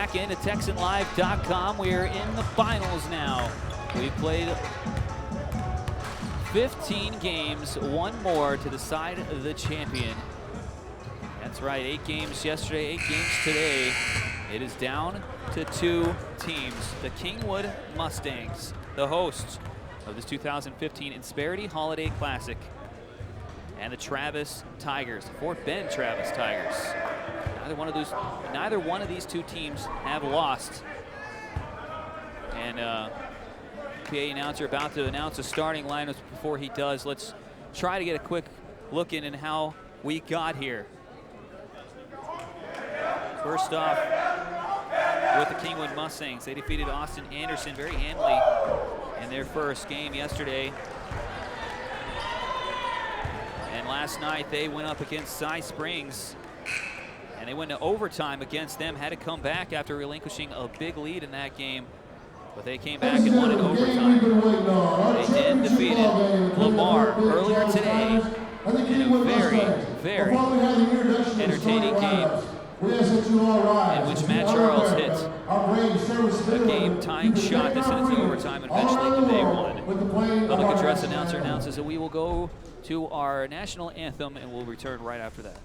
back into TexanLive.com. We are in the finals now. We played 15 games, one more to decide the champion. That's right, 8 games yesterday, 8 games today. It is down to 2 teams. The Kingwood Mustangs, the hosts of this 2015 Insperity Holiday Classic, and the Travis Tigers, the Fort Bend Travis Tigers. Neither one of these 2 teams have lost. And PA announcer about to announce a starting lineup. Before he does, let's try to get a quick look in how we got here. First off, with the Kingwood Mustangs, they defeated Austin Anderson very handily in their first game yesterday. And last night they went up against Cy Springs, and they went to overtime against them. Had to come back after relinquishing a big lead in that game, but they came back and won in overtime. They did defeat Lamar earlier today in a very, very entertaining game in which Matt Charles hit a game-tying shot that sent it to overtime, and eventually they won. Public address announcer announces that we will go to our national anthem, and we'll return right after that.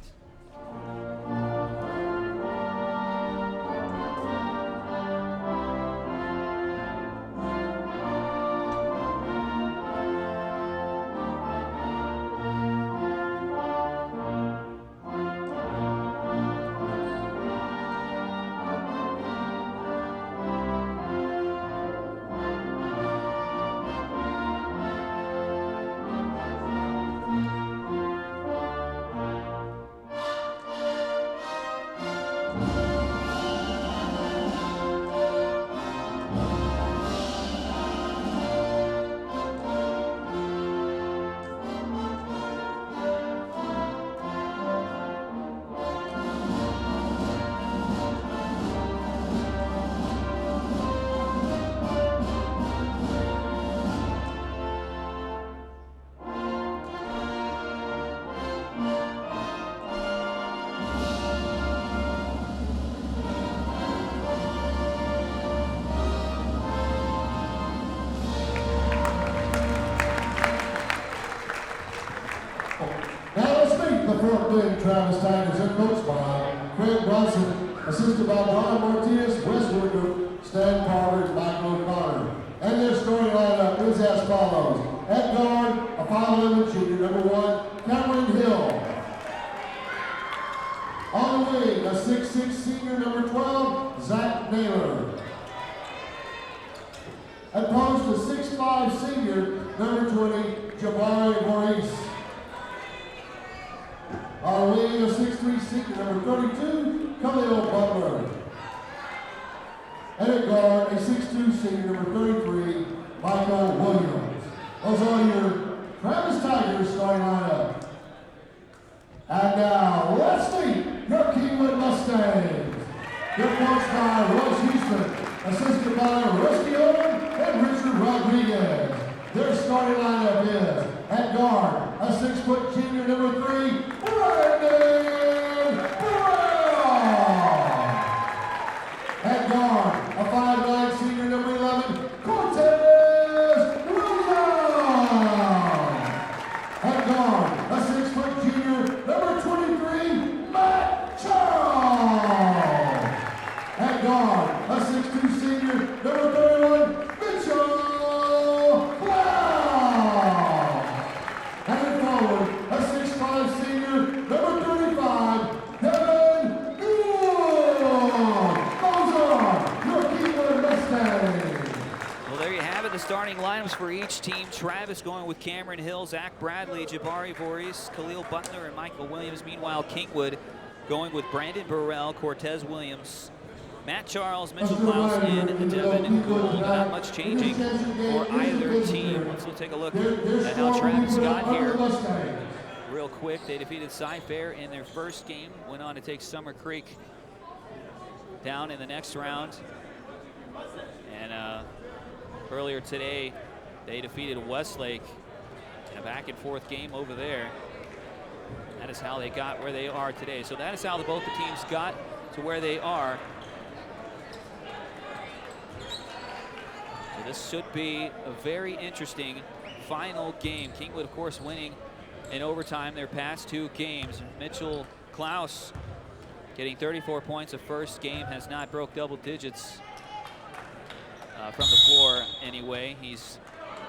Travis Tigers are coached by Craig Dawson, assisted by Don Martinez, Wes Woodruff, Stan Carter, and Michael O'Connor. And their starting lineup is as follows. At guard, a 5'11" junior, number 1, Cameron Hill. On the wing, a 6'6" senior, number 12, Zach Naylor. At post, a 6'5" senior, number 20, Jabari Maurice. Our wing, a 6'3" senior, number 32, Khalil Butler. And at guard, a 6'2" senior, number 33, Michael Williams. Those are your Travis Tigers starting lineup. And now, let's meet your Kingwood Mustangs. They're coached by Royce Houston, assisted by Rusty Owen and Richard Rodriguez. Their starting lineup is, at guard, a 6' junior, number 3, Brandon Brown. At guard, a 5'9" senior, number 11, Cortez Williams. At guard, a 6' junior, number 23, Matt Charles. At guard, a 6'2" senior, number 31, Mitchell. Starting lineups for each team. Travis going with Cameron Hill, Zach Bradley, Jabari Voorhees, Khalil Butler, and Michael Williams. Meanwhile, Kingwood going with Brandon Burrell, Cortez Williams, Matt Charles, Mitchell Klaus, and Devin Gould. Not much changing for either team. Let's take a look at how Travis got here. Real quick, they defeated Cy-Fair in their first game, went on to take Summer Creek down in the next round. And earlier today, they defeated Westlake in a back-and-forth game over there. That is how they got where they are today. So that is how both the teams got to where they are. This should be a very interesting final game. Kingwood, of course, winning in overtime their past 2 games. Mitchell Klaus getting 34 points. The first game has not broke double digits from the floor anyway. He's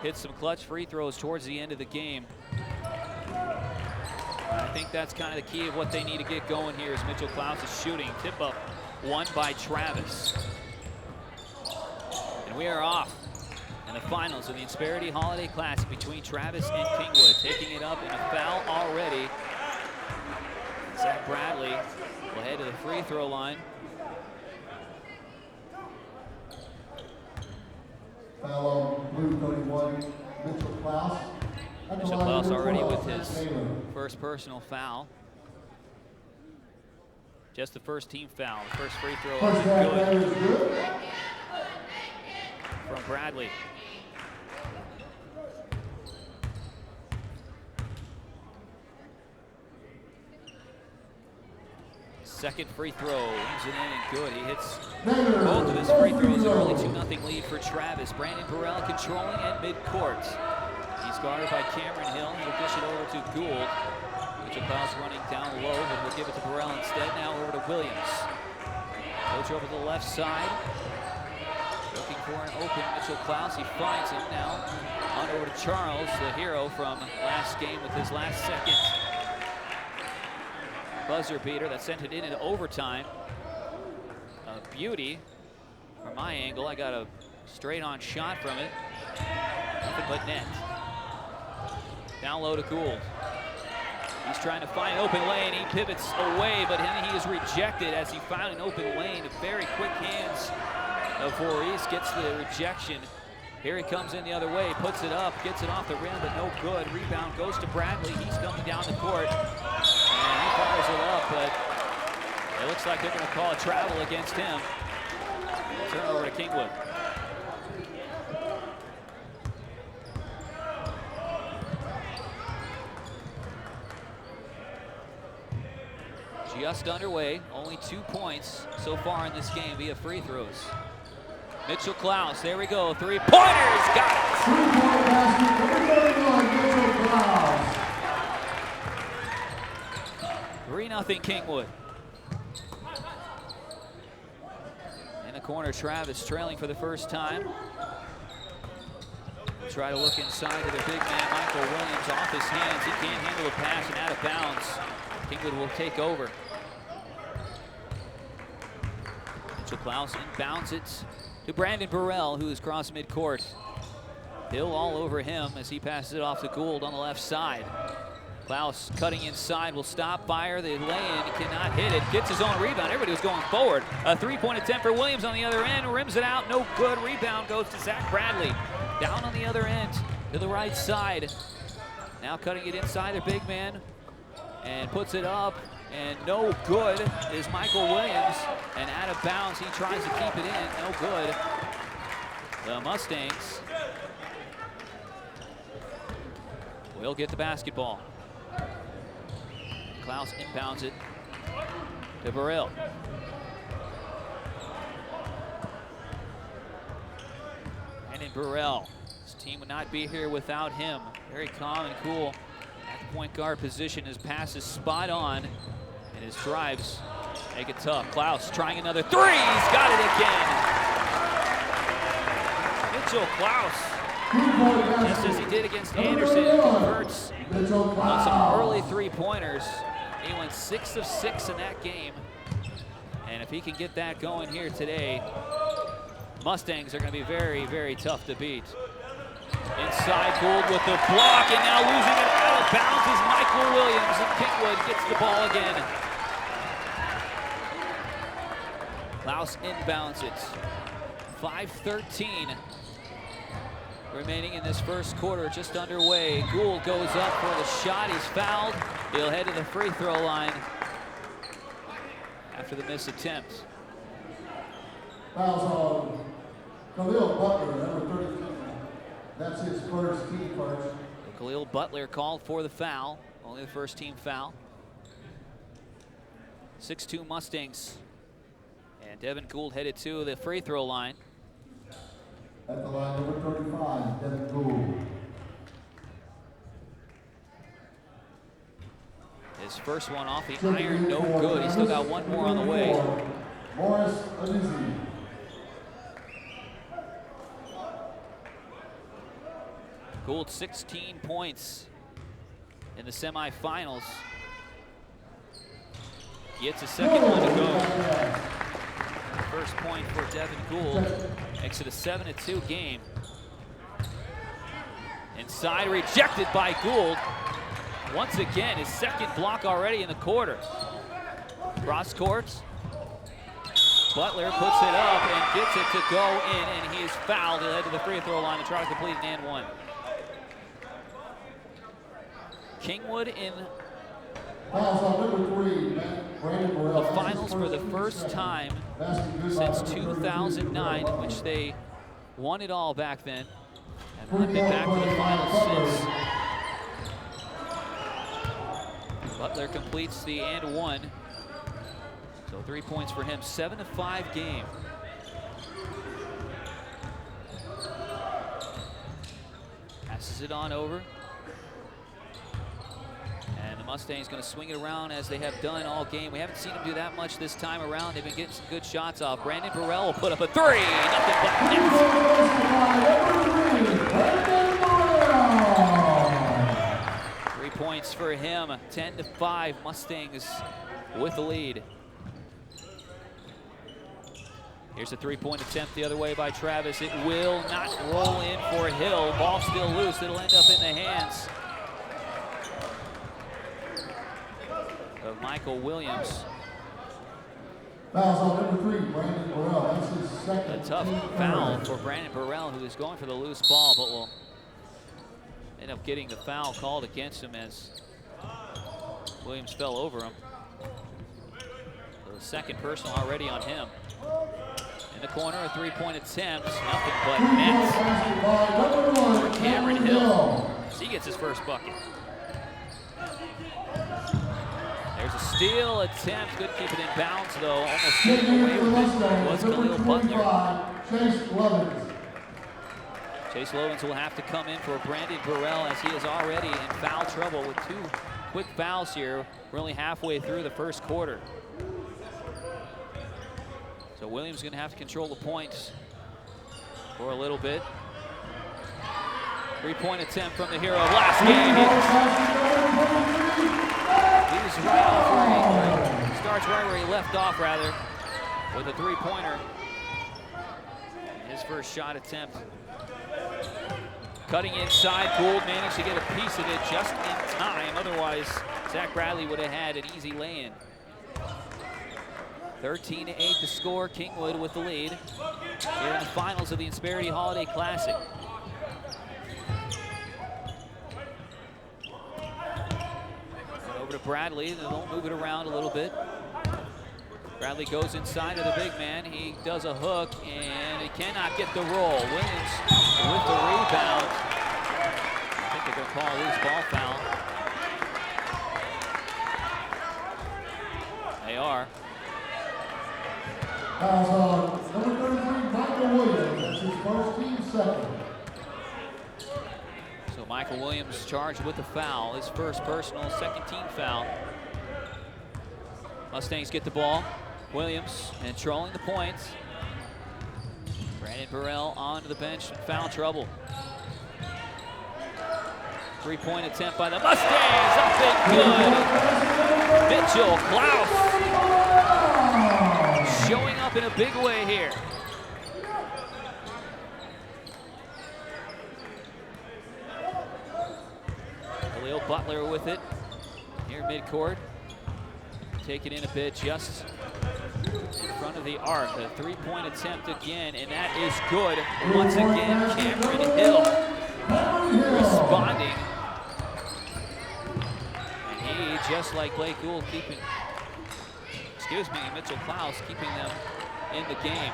hit some clutch free throws towards the end of the game. I think that's kind of the key of what they need to get going here is Mitchell Klaus is shooting. Tip up won by Travis. And we are off in the finals of the Insperity Holiday Classic between Travis and Kingwood. Taking it up in a foul already. Zach Bradley will head to the free throw line. Foul on blue 31, Mitchell Klaus. Mitchell Klaus already with his first personal foul. Just the first team foul. The first free throw is good from Bradley. Second free throw, leaves it in and good. He hits both of his free throws. Early 2-0 lead for Travis. Brandon Burrell controlling at midcourt. He's guarded by Cameron Hill. He'll dish it over to Gould. Mitchell Klaus running down low, but he'll give it to Burrell instead. Now over to Williams. Coach over to the left side. Looking for an open Mitchell Klaus. He finds him now. On over to Charles, the hero from last game with his last second buzzer beater that sent it in overtime. A beauty from my angle. I got a straight on shot from it. Nothing but net. Down low to Gould. He's trying to find an open lane. He pivots away, but then he is rejected as he found an open lane. Very quick hands of Voorhees, gets the rejection. Here he comes in the other way, puts it up, gets it off the rim, but no good. Rebound goes to Bradley. He's coming down the court, and he fires it up, but it looks like they're going to call a travel against him. Turnover to Kingwood. Just underway, only 2 points so far in this game via free throws. Mitchell Klaus, there we go, 3-pointers, got it! 3-point basket, Mitchell Klaus. 3-0 Kingwood. In the corner, Travis trailing for the first time. Try to look inside to their big man, Michael Williams, off his hands. He can't handle the pass and out of bounds. Kingwood will take over. Mitchell Klaus inbounds it to Brandon Burrell, who is cross midcourt. Hill all over him as he passes it off to Gould on the left side. Klaus cutting inside, will stop, fire, the lay-in, cannot hit it, gets his own rebound. Everybody was going forward. A 3-point attempt for Williams on the other end, rims it out, no good. Rebound goes to Zach Bradley. Down on the other end to the right side. Now cutting it inside their big man and puts it up, and no good is Michael Williams, and out of bounds. He tries to keep it in, no good. The Mustangs will get the basketball. Klaus inbounds it to Burrell. And in Burrell, his team would not be here without him. Very calm and cool at the point guard position. His pass is spot on, and his drives make it tough. Klaus trying another three. He's got it again. Mitchell Klaus, just as he did against Anderson, converts on some early three-pointers. He went 6 of 6 in that game. And if he can get that going here today, Mustangs are going to be very, very tough to beat. Inside, Gould with the block, and now losing it out of bounds is Michael Williams, and Kingwood gets the ball again. Klaus inbounds it. 5:13 remaining in this first quarter, just underway. Gould goes up for the shot. He's fouled. He'll head to the free throw line after the missed attempt. Fouls on Khalil Butler, number 33. That's his first team first. Khalil Butler called for the foul. Only the first team foul. 6'2" Mustangs. And Devin Gould headed to the free throw line. At the line, number line, Devin Gould. His first one off the iron, no good. He's still got one more on the way. Morris Alizzi. Gould 16 points in the semifinals. Gets a second one to go. First point for Devin Gould. Makes it a 7-2 game. Inside, rejected by Gould. Once again, his second block already in the quarter. Cross courts. Butler puts it up and gets it to go in, and he is fouled. He'll head to the free throw line to try to complete an and one. Kingwood in the finals for the first time since 2009, in which they won it all back then. And haven't been back to the finals since. Butler completes the and one. So 3 points for him, 7-5 game. Passes it on over. And the Mustangs going to swing it around as they have done all game. We haven't seen them do that much this time around. They've been getting some good shots off. Brandon Burrell will put up a three. Nothing but net. 3 points for him. 10-5 Mustangs with the lead. Here's a three-point attempt the other way by Travis. It will not roll in for Hill. Ball still loose. It'll end up in the hands of Michael Williams. Fouls on number 3, Brandon Burrell. That's his second. A tough foul for Brandon Burrell, who is going for the loose ball, but will end up getting the foul called against him as Williams fell over him. So the second personal already on him. In the corner, a three-point attempt, nothing but nets. Cameron Hill, he gets his first bucket. There's a steal attempt, couldn't keep it in bounds though, almost getting away with it was Khalil Butler. Chase Lovins will have to come in for Brandon Burrell as he is already in foul trouble with 2 quick fouls here. We're only halfway through the first quarter. So Williams going to have to control the points for a little bit. Three-point attempt from the hero of last game. He's right off where he starts right where he left off, rather, with a three-pointer. His first shot attempt. Cutting inside, Gould managed to get a piece of it just in time. Otherwise, Zach Bradley would have had an easy lay-in. 13-8 to score. Kingwood with the lead here in the finals of the Insperity Holiday Classic. Over to Bradley. They'll move it around a little bit. Bradley goes inside of the big man. He does a hook, and he cannot get the roll. Williams with the rebound. I think they're going to call a loose ball foul. They are. Fouls on number 33, Michael Williams. That's his first team second. So Michael Williams charged with the foul. His first personal, second team foul. Mustangs get the ball. Williams controlling the points. Brandon Burrell onto the bench, foul trouble. Three-point attempt by the Mustangs, up and good. Mitchell Klaus showing up in a big way here. Khalil Butler with it here midcourt. Take it in a bit, just in front of the arc. A three-point attempt again, and that is good. Once again, Cameron Hill responding. And he, just like Blake Gould, Mitchell Klaus, keeping them in the game.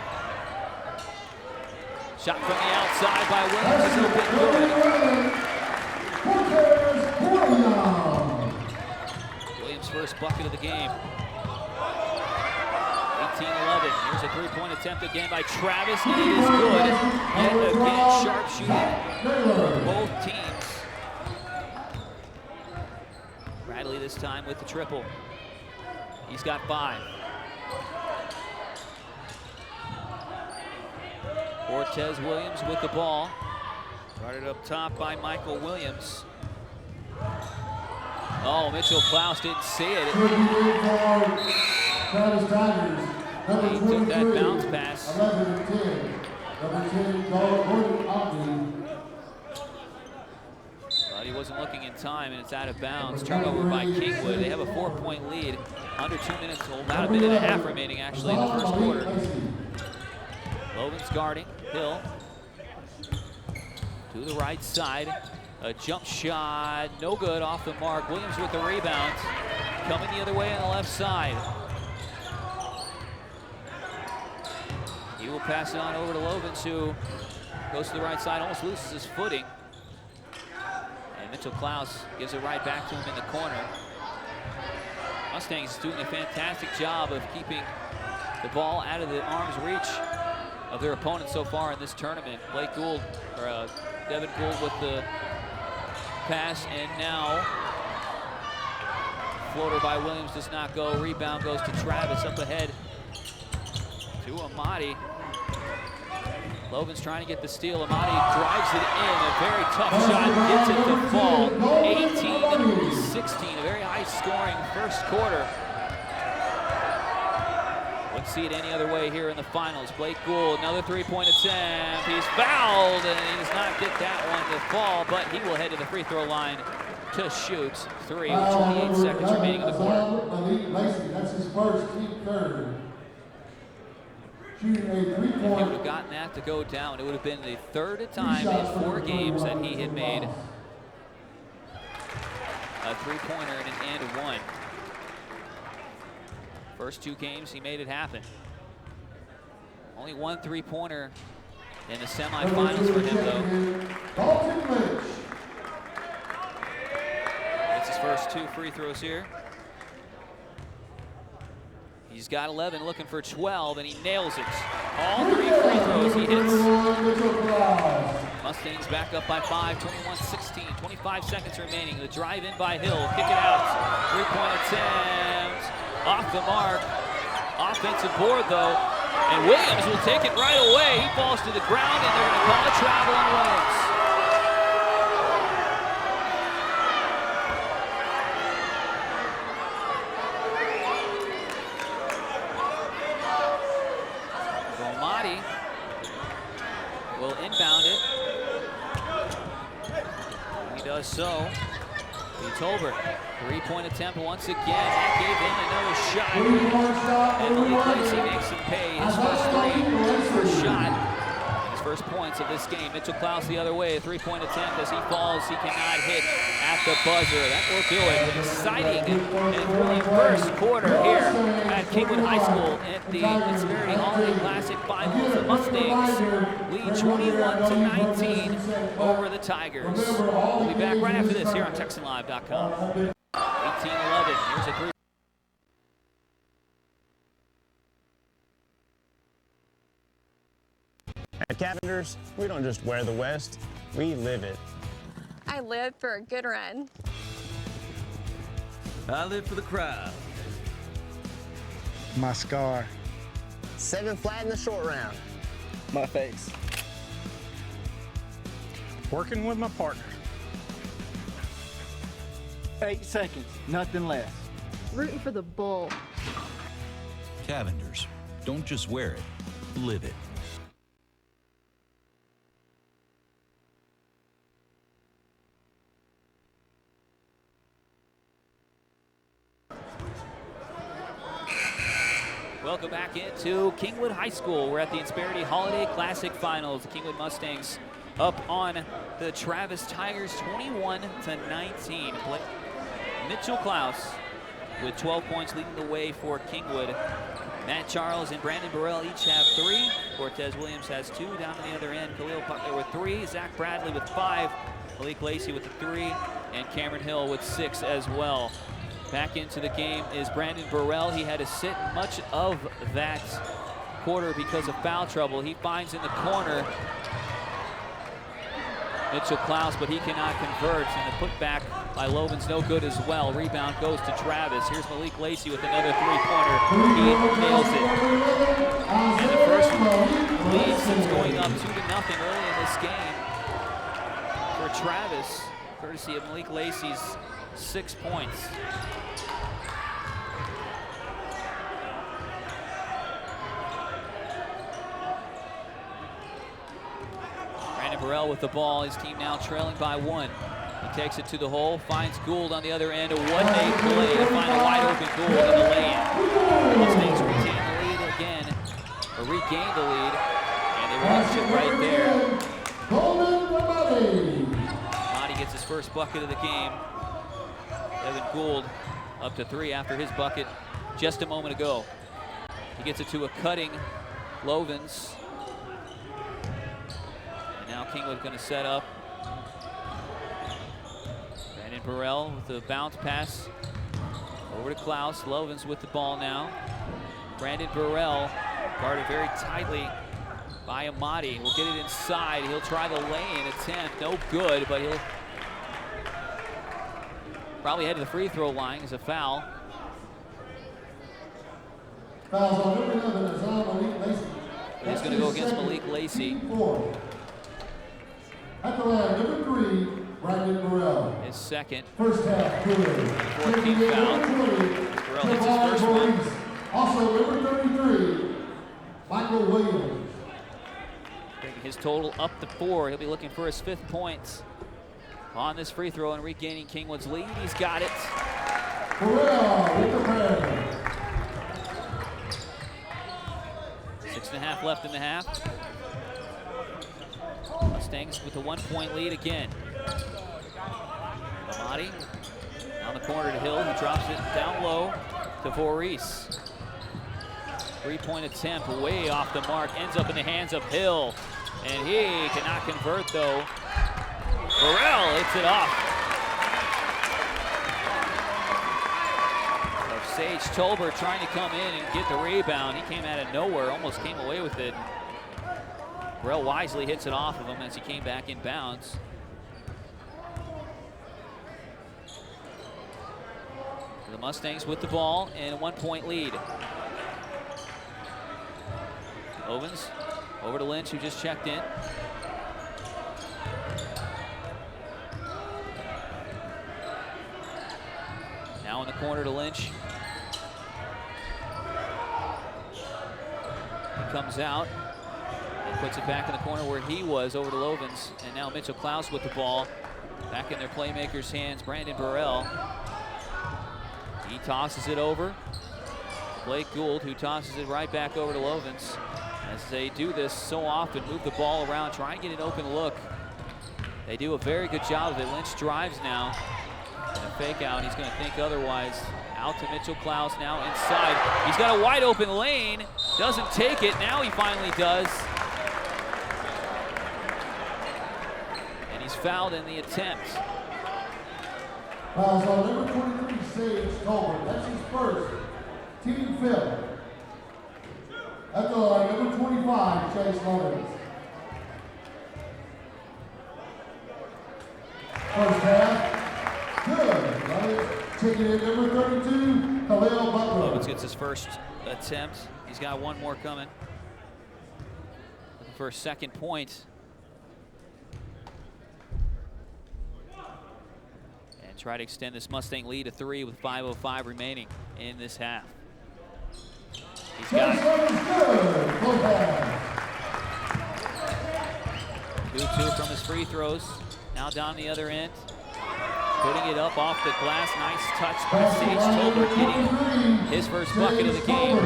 Shot from the outside by Williams is open good. Williams' first bucket of the game. 18-11. Here's a three-point attempt again by Travis, and it is good. Yet again, sharp shooting with the triple. He's got 5. Cortez Williams with the ball. Started up top by Michael Williams. Oh, Mitchell Klaus didn't see it. He took that bounce pass. But he wasn't looking in time, and it's out of bounds. Turnover by Kingwood. They have a 4-point lead. Under 2 minutes, about a minute and a half remaining, actually, in the first quarter. Logan's guarding. Hill to the right side. A jump shot, no good, off the mark. Williams with the rebound. Coming the other way on the left side. He will pass it on over to Lovins, who goes to the right side, almost loses his footing. And Mitchell Klaus gives it right back to him in the corner. Mustangs doing a fantastic job of keeping the ball out of the arm's reach of their opponents so far in this tournament. Blake Gould, or Devin Gould with the pass, and now floater by Williams does not go. Rebound goes to Travis, up ahead to Amadi. Logan's trying to get the steal. Amadi drives it in. A very tough shot, gets it to fall. 18-16, a very high scoring first quarter. Wouldn't see it any other way here in the finals. Blake Gould, another 3-point attempt. He's fouled, and he does not get that one to fall, but he will head to the free throw line to shoot 3 with 28 seconds remaining in the quarter. That's his first, team third. Shooting a 3-point. If he would have gotten that to go down, it would have been the third time in 4 games that he had made a 3-pointer and an and one. First 2 games, he made it happen. Only 1 3-pointer in the semifinals for him, though. That's his first 2 free throws here. He's got 11, looking for 12, and he nails it. All 3 free throws he hits. Mustangs back up by 5, 21-16, 25 seconds remaining. The drive in by Hill, kick it out. 3-point attempt. Off the mark, offensive board though, and Williams will take it right away. He falls to the ground, and they're going to call a travel on Williams. Amadi will inbound it. He does so. Tolbert, 3-point attempt once again. That gave him another shot. And Malik Lacey makes him pay his first shot. His first points of this game. Mitchell Klaus the other way. A 3-point attempt. As he falls, he cannot hit at the buzzer. That will do it. An exciting and thrilling first quarter here at Kingwood High School at the Insperity Holiday Classic Finals. The Mustangs lead 21-19 over the Tigers. We'll be back right after this here on TexanLive.com. 18-11. Here's a 3. At Cavenders, we don't just wear the West, we live it. I live for a good run. I live for the crowd. My scar. 7 flat in the short round. My face. Working with my partner. 8 seconds, nothing less. Rooting for the bull. Cavenders, don't just wear it, live it. Welcome back into Kingwood High School. We're at the Insperity Holiday Classic Finals. The Kingwood Mustangs up on the Travis Tigers 21-19. Mitchell Klaus with 12 points leading the way for Kingwood. Matt Charles and Brandon Burrell each have 3. Cortez Williams has 2 down on the other end. Khalil Butler with 3. Zach Bradley with 5. Malik Lacey with 3. And Cameron Hill with 6 as well. Back into the game is Brandon Burrell. He had to sit much of that quarter because of foul trouble. He finds in the corner Mitchell Klaus, but he cannot convert. And the putback by Lovin's no good as well. Rebound goes to Travis. Here's Malik Lacey with another three-pointer. He nails it. And the first lead since going up 2-0 early in this game for Travis, courtesy of Malik Lacey's 6 points. Brandon Burrell with the ball, his team now trailing by 1. He takes it to the hole, finds Gould on the other end, a 1-8 play to find a wide open Gould in the lane. Mustangs retain the lead again, or regain the lead, and they watch it right there. Monty gets his first bucket of the game. Evan Gould up to 3 after his bucket just a moment ago. He gets it to a cutting Lovins. And now Kingwood going to set up. Brandon Burrell with the bounce pass over to Klaus. Lovins with the ball now. Brandon Burrell guarded very tightly by Amati. Will get it inside. He'll try the lay-in attempt. No good, but he'll probably head to the free throw line as a foul. Fouls on number 11 is on Malik Lacey. But he's going to go against Malik Lacey. 4. At the line, number 3, Brandon Burrell. His second. First half, good. 14 foul. Burrell hits his first one. Also, number 33, Michael Williams. Bringing his total up to 4. He'll be looking for his 5th points on this free throw and regaining Kingwood's lead. He's got it. Burrell with the pair. 6.5 left in the half. Mustangs with a 1-point lead again. Amati down the corner to Hill. He drops it down low to Voorhees. 3-point attempt way off the mark. Ends up in the hands of Hill. And he cannot convert though. Burrell hits it off. Sage Tolbert trying to come in and get the rebound. He came out of nowhere, almost came away with it. Burrell wisely hits it off of him as he came back in bounds. The Mustangs with the ball and a 1-point lead. Ovens over to Lynch, who just checked in. Now in the corner to Lynch. He comes out and puts it back in the corner where he was, over to Lovins. And now Mitchell Klaus with the ball. Back in their playmakers' hands, Brandon Burrell. He tosses it over. Blake Gould, who tosses it right back over to Lovins. As they do this so often, move the ball around, try and get an open look. They do a very good job of it. Lynch drives now. And a fake out, he's going to think otherwise. Out to Mitchell Klaus now inside. He's got a wide open lane. Doesn't take it. Now he finally does. And he's fouled in the attempt. Fouls on number 23, Sage Tolbert. That's his first. Team 5th. At the line, number 25, Chase Lovins. First half, good. Taking in number 32, Khalil Butler. Lovins gets his first attempt. He's got one more coming. Looking for a second point. And try to extend this Mustang lead to 3 with 5:05 remaining in this half. He's got it. 2-2 from his free throws. Now down the other end. Putting it up off the glass. Nice touch by Sage Tolbert, getting his first bucket of the game.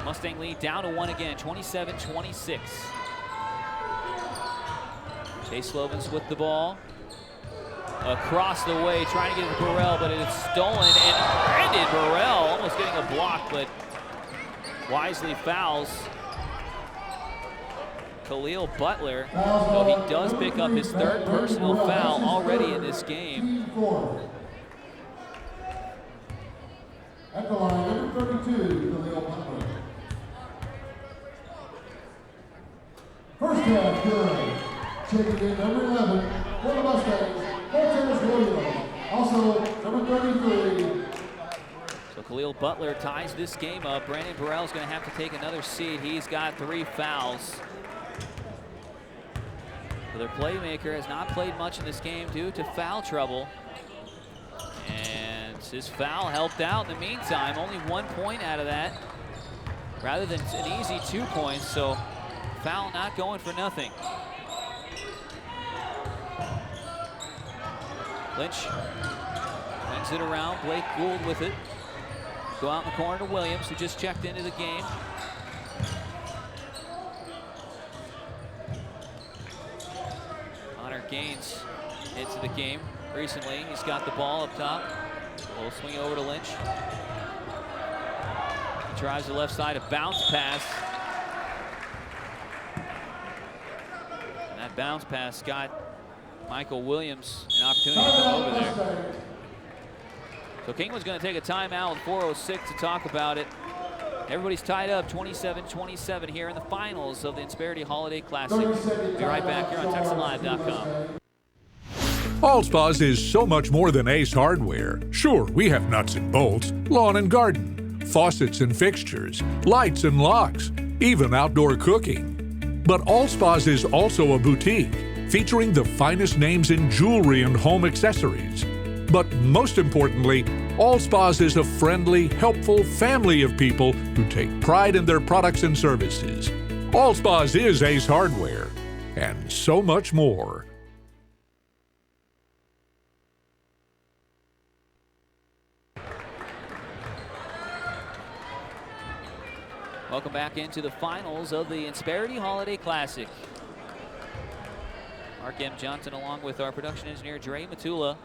Mustang lead down to 1 again, 27-26. Chase Lovins with the ball. Across the way, trying to get it to Burrell, but it's stolen. And Brandon Burrell almost getting a block, but wisely fouls Khalil Butler, though he does pick up his 3rd personal foul already in this game. At the line, number 32, Khalil Butler. First half, good. Checking in number 11 for the Mustangs, Cortez Williams. Also, number 33. So Khalil Butler ties this game up. Brandon Burrell's going to have to take another seat. He's got 3 fouls. So their playmaker has not played much in this game due to foul trouble. And his foul helped out in the meantime. Only 1 point out of that, rather than an easy 2 points. So foul not going for nothing. Lynch brings it around. Blake Gould with it. Go out in the corner to Williams, who just checked into the game. Connor Gaines into the game recently. He's got the ball up top. We'll swing over to Lynch. He drives the left side, a bounce pass. And that bounce pass got Michael Williams an opportunity to come over there. So Kingwood's going to take a timeout with 4:06 to talk about it. Everybody's tied up 27-27 here in the finals of the Insperity Holiday Classic. We'll be right back here on TexanLive.com. Allspa's is so much more than Ace Hardware. Sure, we have nuts and bolts, lawn and garden, faucets and fixtures, lights and locks, even outdoor cooking. But Allspa's is also a boutique, featuring the finest names in jewelry and home accessories. But most importantly, Allspa's is a friendly, helpful family of people who take pride in their products and services. Allspa's is Ace Hardware, and so much more. Welcome back into the finals of the Insperity Holiday Classic. Mark M. Johnson along with our production engineer, Dre Matula.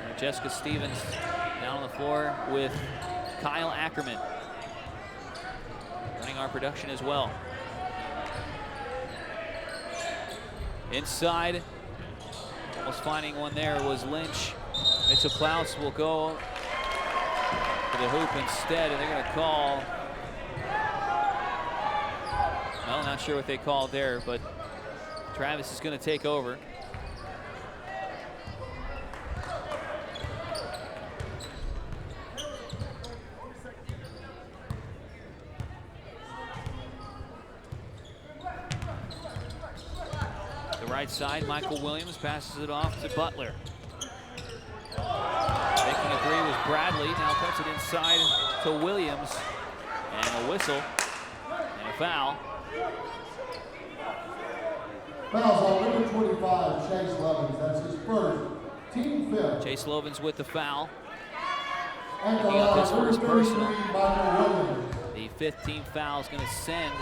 And Jessica Stevens down on the floor with Kyle Ackerman running our production as well. Inside, almost finding one there was Lynch. Mitchell Klaus will go to the hoop instead, and they're going to call. Well, not sure what they called there, but Travis is going to take over. The right side, Michael Williams passes it off to Butler. Making a three was Bradley. Now cuts it inside to Williams. And a whistle and a foul. Fouls on number 25, Chase Lovins. That's his first, team fifth. Chase Lovins with the foul. And Picking up his first personal. Michael Williams. The 15th foul is going to send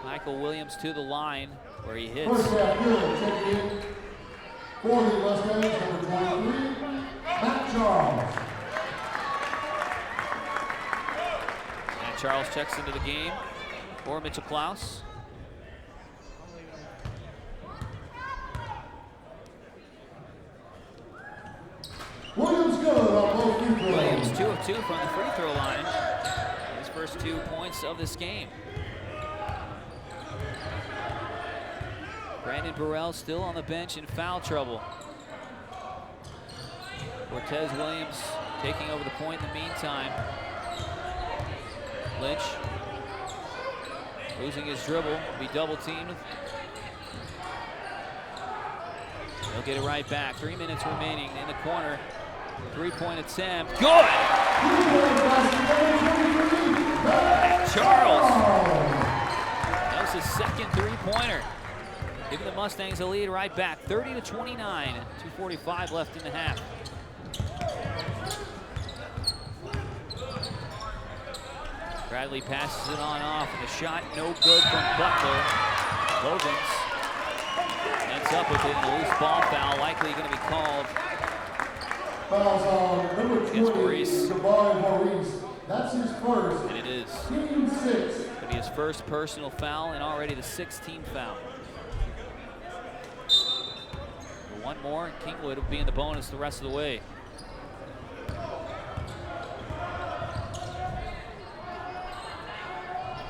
Michael Williams to the line where he hits. First half good, checking in for the Mustangs, number 23, Matt Charles. And Charles checks into the game for Mitchell Klaus. Williams good on both free throws. Williams 2 of 2 from the free throw line. His first 2 points of this game. Brandon Burrell still on the bench in foul trouble. Cortez Williams taking over the point in the meantime. Lynch losing his dribble, be double teamed. He'll get it right back. 3 minutes remaining in the corner. 3-point attempt. Good! Charles. That was his second 3-pointer. Giving the Mustangs a lead right back. 30-29. 2:45 left in the half. Bradley passes it on off, and the shot no good from Butler. Lovins ends up with it in a loose ball foul, likely going to be called Fouls on number 20, Maurice. Maurice. That's his first. And it is. Team 6. It'll be his first personal foul and already the 6th team foul. One more, and Kingwood will be in the bonus the rest of the way.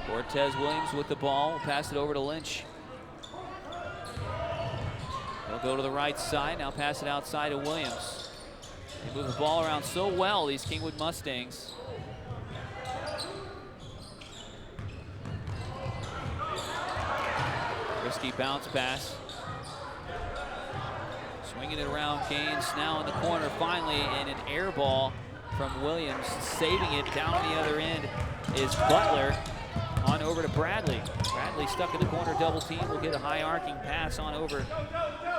Cortez Williams with the ball. We'll pass it over to Lynch. He'll go to the right side. Now pass it outside to Williams. They move the ball around so well, these Kingwood Mustangs. Risky bounce pass. Swinging it around, Gaines now in the corner finally, and an air ball from Williams. Saving it down the other end is Butler. On over to Bradley. Bradley stuck in the corner, double team, will get a high arcing pass on over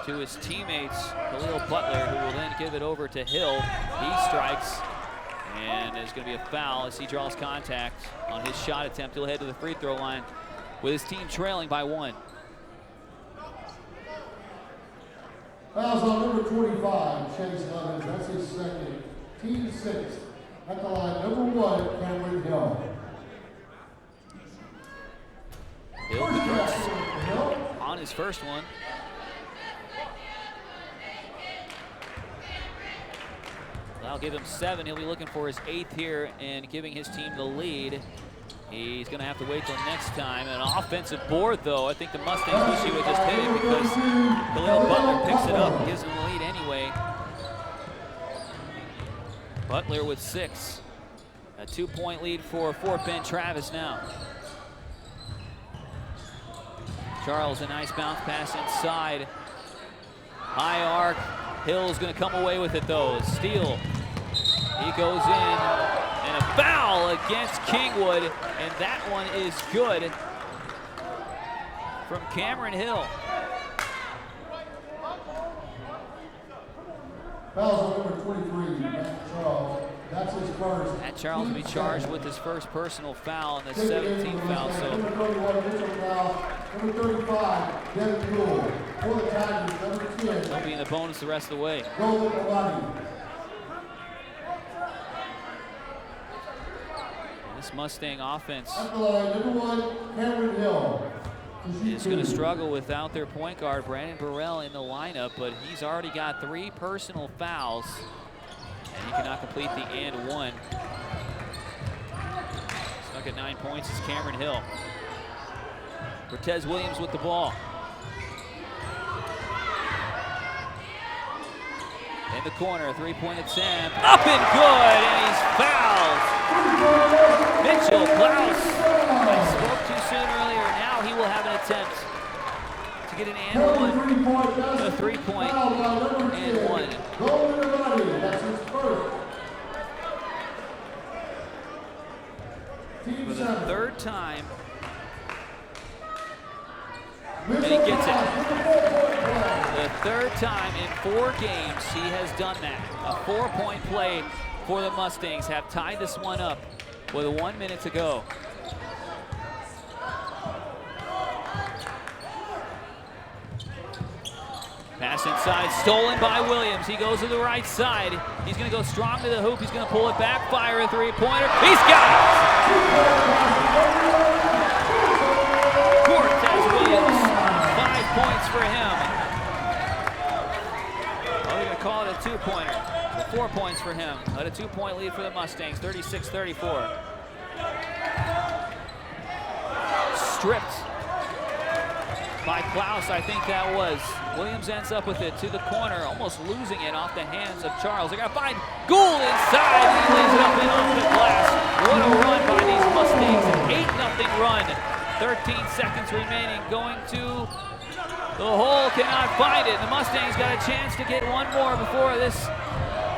to his teammates, Khalil Butler, who will then give it over to Hill. He strikes, and there's going to be a foul as he draws contact on his shot attempt. He'll head to the free throw line with his team trailing by 1. Fouls on number 25, Chase Evans. That's his second. Team 6. At the line, number 1, Cameron Hill. Hill converts on his first one. That'll give him 7. He'll be looking for his 8th here and giving his team the lead. He's going to have to wait till next time. An offensive board, though. I think the Mustangs wish he would just hit it because Khalil Butler picks it up and gives him the lead anyway. Butler with 6. A 2-point lead for Fort Bend Travis now. Charles, a nice bounce pass inside. High arc. Hill's going to come away with it, though. Steele. He goes in. And a foul against Kingwood. And that one is good from Cameron Hill. Fouls on number 23, Matt Charles. That's his first. Matt Charles will be charged with his first personal foul and the 17th foul. So number 31, Mitchell Klaus. Number 35, Devin Gould. For the Tigers, number 10. he'll be in the bonus the rest of the way. Golden Kalani. This Mustang offense At the line, number 1, Cameron Hill. is going to struggle without their point guard, Brandon Burrell, in the lineup, but he's already got 3 personal fouls, and he cannot complete the and 1. Stuck at 9 points is Cameron Hill. Cortez Williams with the ball. In the corner, 3-point attempt, up and good, and he's fouled. Mitchell Klaus. I spoke too soon earlier. Now he will have an attempt to get an and 1. A 3-point and 1. Golden Kalani. That's his first. For the 3rd time. And he gets it. The 3rd time in 4 games he has done that. A 4-point play for the Mustangs. Have tied this one up with 1 minute to go. Pass inside, stolen by Williams. He goes to the right side. He's going to go strong to the hoop. He's going to pull it back, fire a 3-pointer. He's got it! Cortez Williams, 5 points for him. Oh, they're going to call it a 2-pointer. 4 points for him. But a 2-point lead for the Mustangs, 36-34. Stripped by Klaus, I think that was. Williams ends up with it to the corner, almost losing it off the hands of Charles. They got to find Gould inside. He lays it up and off the glass. What a run by these Mustangs. An 8-0 run. 13 seconds remaining. Going to the hole, cannot find it. The Mustangs got a chance to get one more before this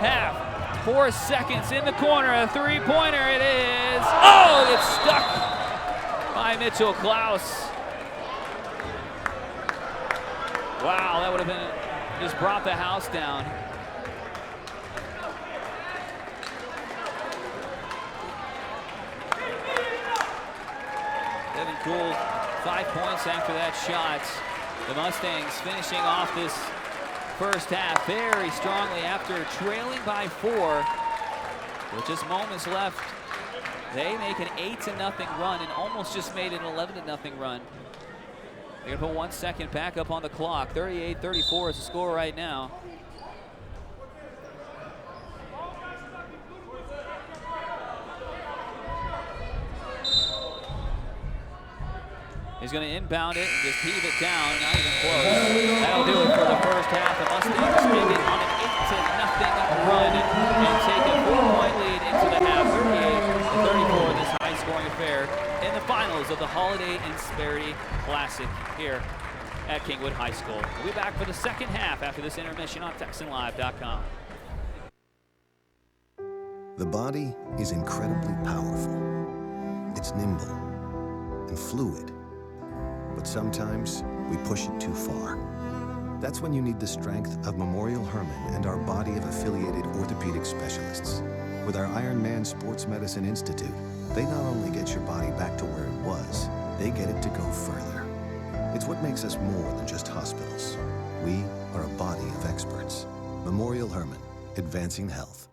half. 4 seconds in the corner. A 3-pointer it is. Oh, it's stuck by Mitchell Klaus. Wow, that would have been, just brought the house down. Devin Gould, 5 points after that shot. The Mustangs finishing off this first half very strongly after trailing by 4. With just moments left, they make an 8-0 run and almost just made an 11-0 run. They're going to put 1 second back up on the clock. 38-34 is the score right now. He's going to inbound it and just heave it down, not even close. That'll do it for the first half. The Mustangs make it on an 8-0 run and take a 4-point lead into the half, 38-34 in this high-scoring affair in the finals of the Holiday Insperity Classic here at Kingwood High School. We'll be back for the second half after this intermission on TexanLive.com. The body is incredibly powerful. It's nimble and fluid, but sometimes we push it too far. That's when you need the strength of Memorial Hermann and our body of affiliated orthopedic specialists. With our Ironman Sports Medicine Institute, they not only get your body back to where it was, they get it to go further. It's what makes us more than just hospitals. We are a body of experts. Memorial Hermann, advancing health.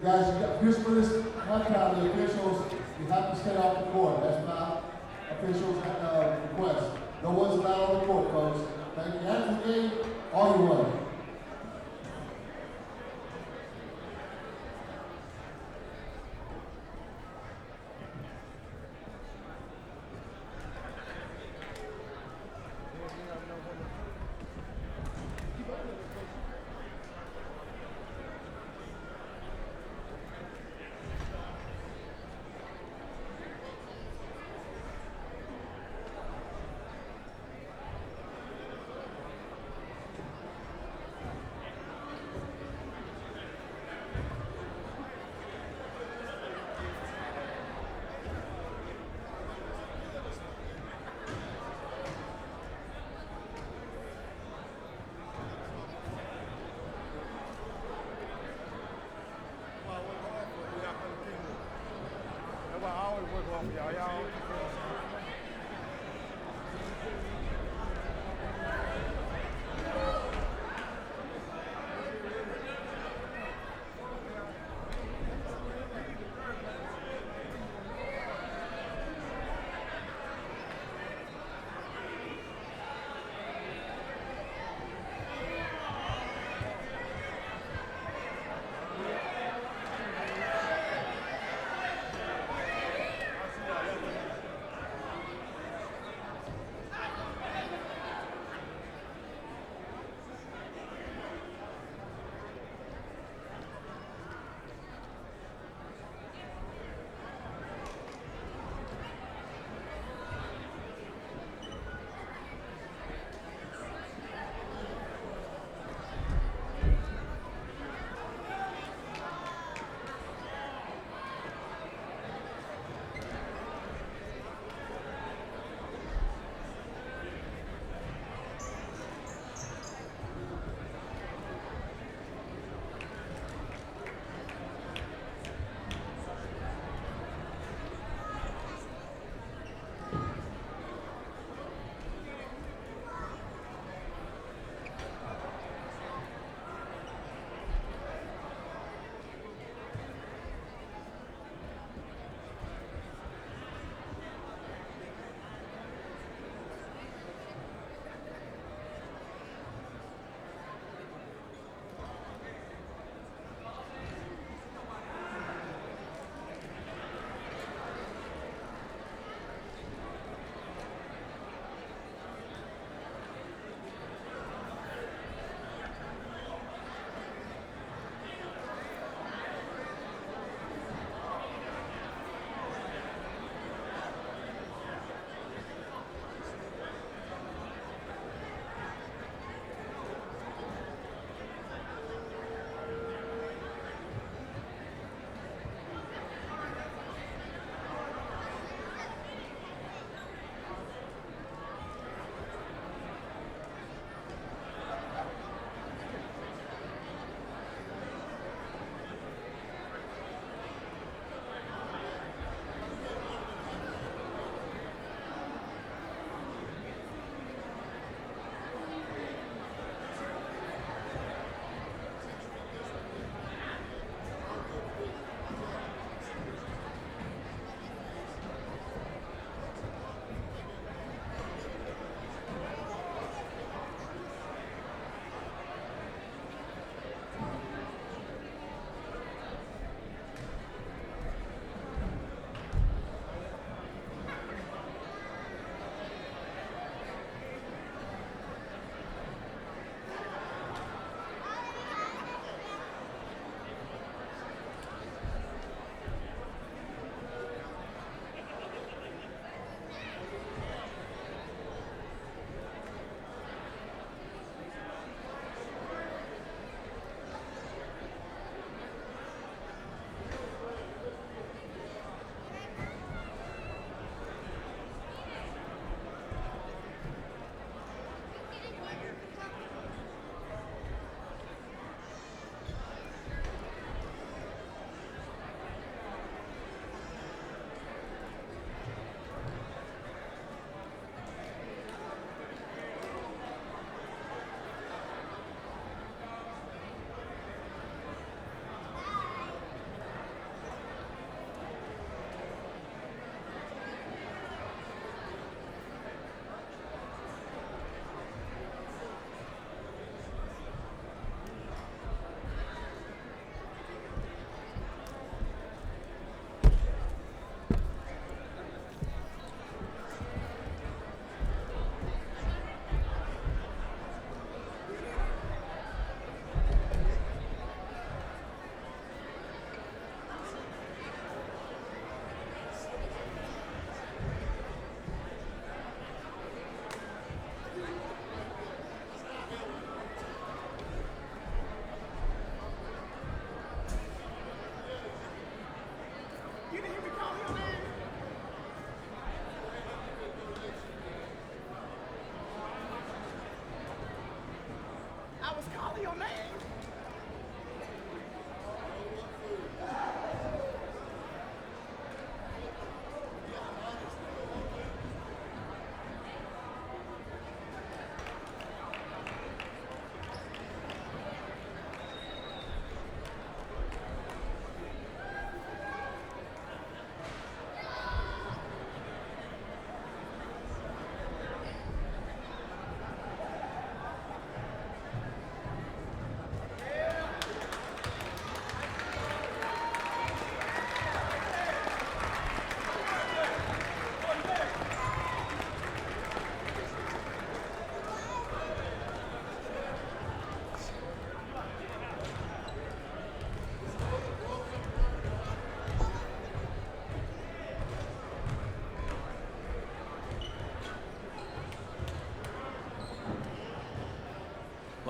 Guys, just for this one time, the officials, you have to stay off the court. That's not officials' request. No one's allowed on the court, folks. Thank you. After the game, all you want.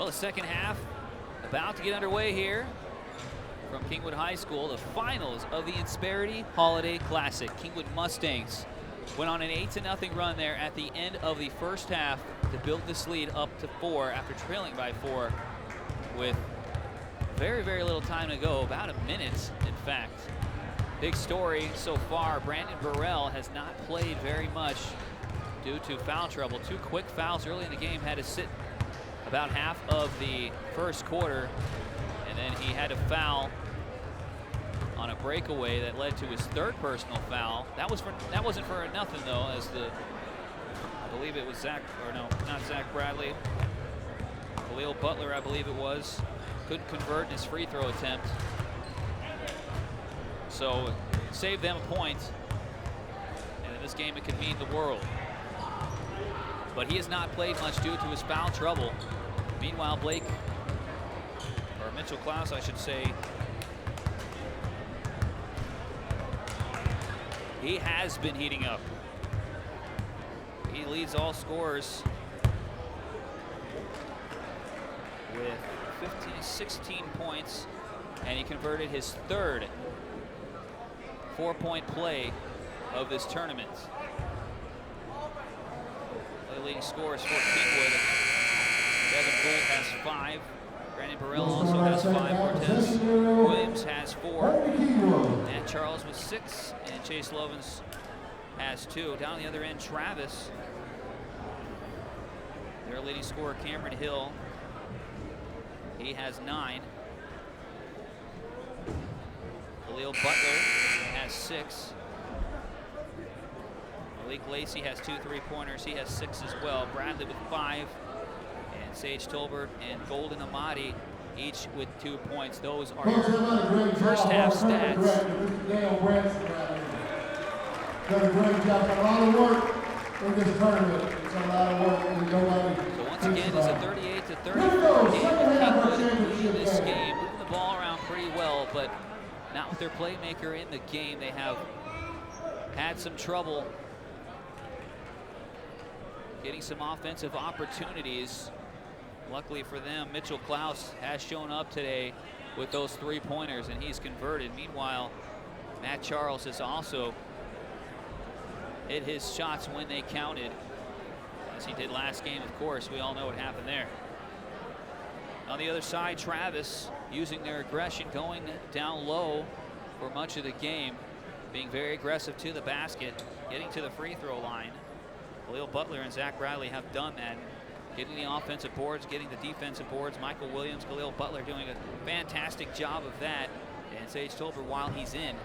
Well, the second half about to get underway here from Kingwood High School. The finals of the Insperity Holiday Classic. Kingwood Mustangs went on an 8-0 run there at the end of the first half to build this lead up to 4 after trailing by 4 with very, very little time to go, about a minute, in fact. Big story so far, Brandon Burrell has not played very much due to foul trouble. 2 quick fouls early in the game, had to sit about half of the first quarter, and then he had to foul on a breakaway that led to his 3rd personal foul. That wasn't for nothing though, as I believe it was Zach, or no, not Zach Bradley. Khalil Butler, I believe it was, couldn't convert in his free throw attempt. So saved them a point, and in this game it could mean the world. But he has not played much due to his foul trouble. Meanwhile, Mitchell Klaus, I should say, he has been heating up. He leads all scorers with 16 points, and he converted his 3rd 4-point play of this tournament. The leading scorers for Kingwood. Devin Gould has 5. Brandon Burrell also has 5. Cortez Williams has 4. Matt Charles with 6. And Chase Lovins has 2. Down the other end, Travis. Their leading scorer, Cameron Hill. He has 9. Khalil Butler has 6. Malik Lacey has 2 3-pointers. He has 6 as well. Bradley with 5. And Sage Tolbert and Golden Amadi each with 2 points. Those are your first half stats. Done a great job. A lot of work in this tournament. It's a lot of work. So once again, it's a 38-34 game. Kingwood in this game, moving the ball around pretty well, but not with their playmaker in the game. They have had some trouble getting some offensive opportunities. Luckily for them, Mitchell Klaus has shown up today with those 3-pointers, and he's converted. Meanwhile, Matt Charles has also hit his shots when they counted, as he did last game, of course. We all know what happened there. On the other side, Travis using their aggression, going down low for much of the game, being very aggressive to the basket, getting to the free throw line. Khalil Butler and Zach Bradley have done that, getting the offensive boards, getting the defensive boards. Michael Williams, Khalil Butler doing a fantastic job of that, and Sage Tolbert while he's in.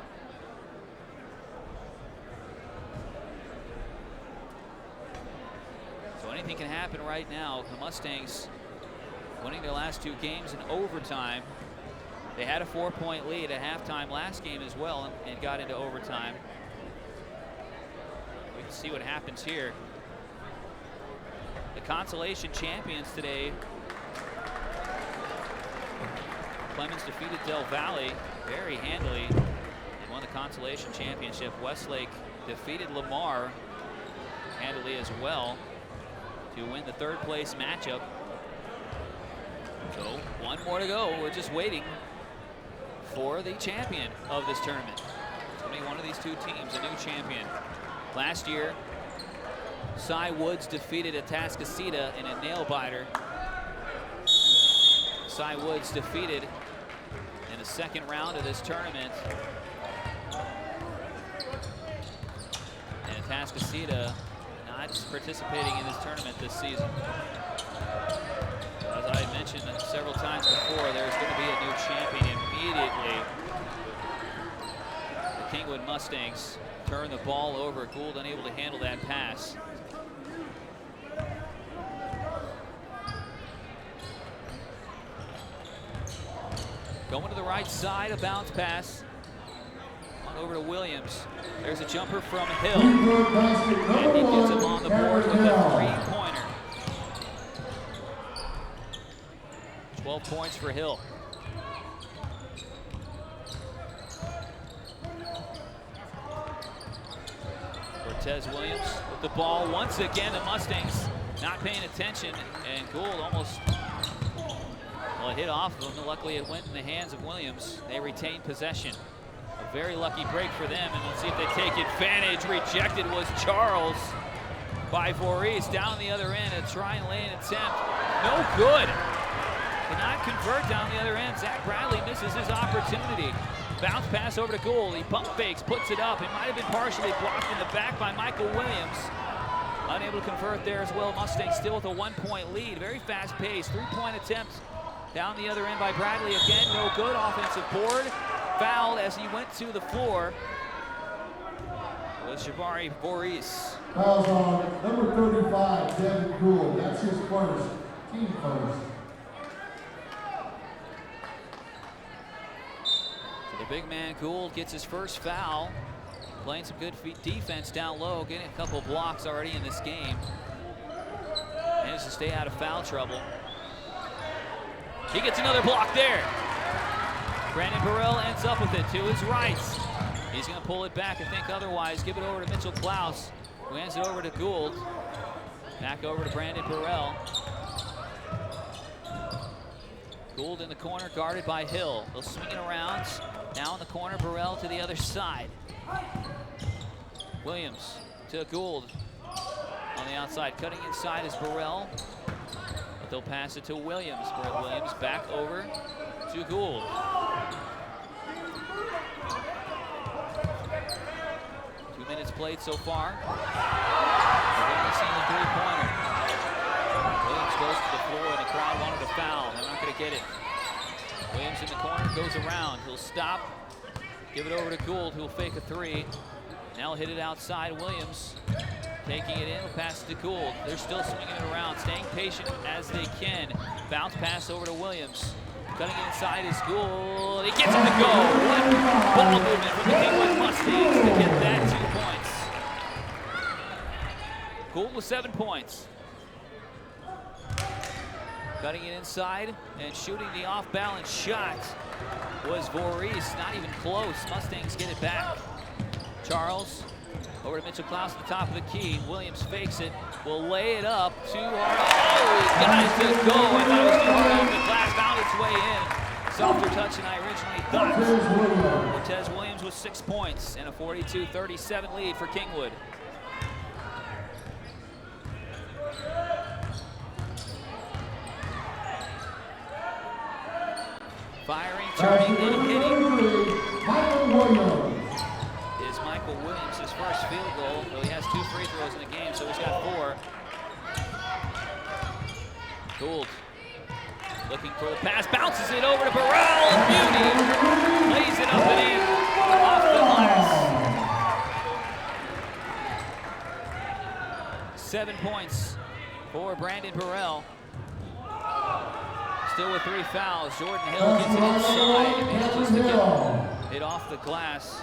So anything can happen right now. The Mustangs winning their last 2 games in overtime. They had a 4-point lead at halftime last game as well, and got into overtime. We can see what happens here. The consolation champions today. Clemens defeated Del Valle very handily and won the consolation championship. Westlake defeated Lamar handily as well to win the 3rd place matchup. So 1 more to go. We're just waiting for the champion of this tournament. It's going to be one of these 2 teams, a new champion. Last year, Cy Woods defeated Atascocita in a nail-biter. Cy Woods defeated in the 2nd round of this tournament. And Atascocita not participating in this tournament this season. As I had mentioned several times before, there's going to be a new champion immediately. The Kingwood Mustangs turn the ball over. Gould unable to handle that pass. Going to the right side, a bounce pass. On over to Williams. There's a jumper from Hill. And he gets him on the board with a 3-pointer. 12 points for Hill. Cortez Williams with the ball once again. The Mustangs not paying attention, and Gould almost Well, it hit off of them. Luckily, it went in the hands of Williams. They retained possession. A very lucky break for them, and let's see if they take advantage. Rejected was Charles by Voorhees. Down the other end, a try and lay an attempt. No good. Cannot convert down the other end. Zach Bradley misses his opportunity. Bounce pass over to Gould. He pump fakes, puts it up. It might have been partially blocked in the back by Michael Williams. Unable to convert there as well. Mustangs still with a 1-point lead. Very fast pace. 3-point attempts down the other end by Bradley. Again, no good. Offensive board. Fouled as he went to the floor. Was Jabari Voorhees. Fouls on number 35, Devin Gould. That's his first, team first. So the big man Gould gets his first foul. Playing some good defense down low, getting a couple blocks already in this game. Manages to stay out of foul trouble. He gets another block there. Brandon Burrell ends up with it to his right. He's going to pull it back and think otherwise. Give it over to Mitchell Klaus, who hands it over to Gould. Back over to Brandon Burrell. Gould in the corner, guarded by Hill. They'll swing it around. Now in the corner, Burrell to the other side. Williams to Gould on the outside. Cutting inside is Burrell. But they'll pass it to Williams. Williams back over to Gould. Played so far. We've only seen the three-pointer. Williams goes to the floor and the crowd wanted a foul. They're not going to get it. Williams in the corner, goes around. He'll stop, give it over to Gould, who'll fake a three. Now hit it outside. Williams taking it in, will pass it to Gould. They're still swinging it around, staying patient as they can. Bounce pass over to Williams. Cutting it inside is Gould. He gets it to go. What ball movement from the Kingwood Mustangs to get that 2 points. Gould with 7 points. Cutting it inside and shooting the off-balance shot was Voorhees. Not even close. Mustangs get it back. Charles over to Mitchell Klaus at the top of the key. Williams fakes it. Will lay it up to Arnold. Oh, he's got it to go. I thought it was too hard off the glass. Found its way in. Softer touch than I originally thought. Cortez Williams with 6 points and a 42-37 lead for Kingwood. Firing, turning, and hitting is Michael Williams, his first field goal. Though he has 2 free throws in the game, so he's got 4. Gould looking for the pass, bounces it over to Burrell, and beauty, lays it up and in, off the glass. 7 points for Brandon Burrell. Still with 3 fouls. Jordan Hill gets it inside and manages to get it off the glass.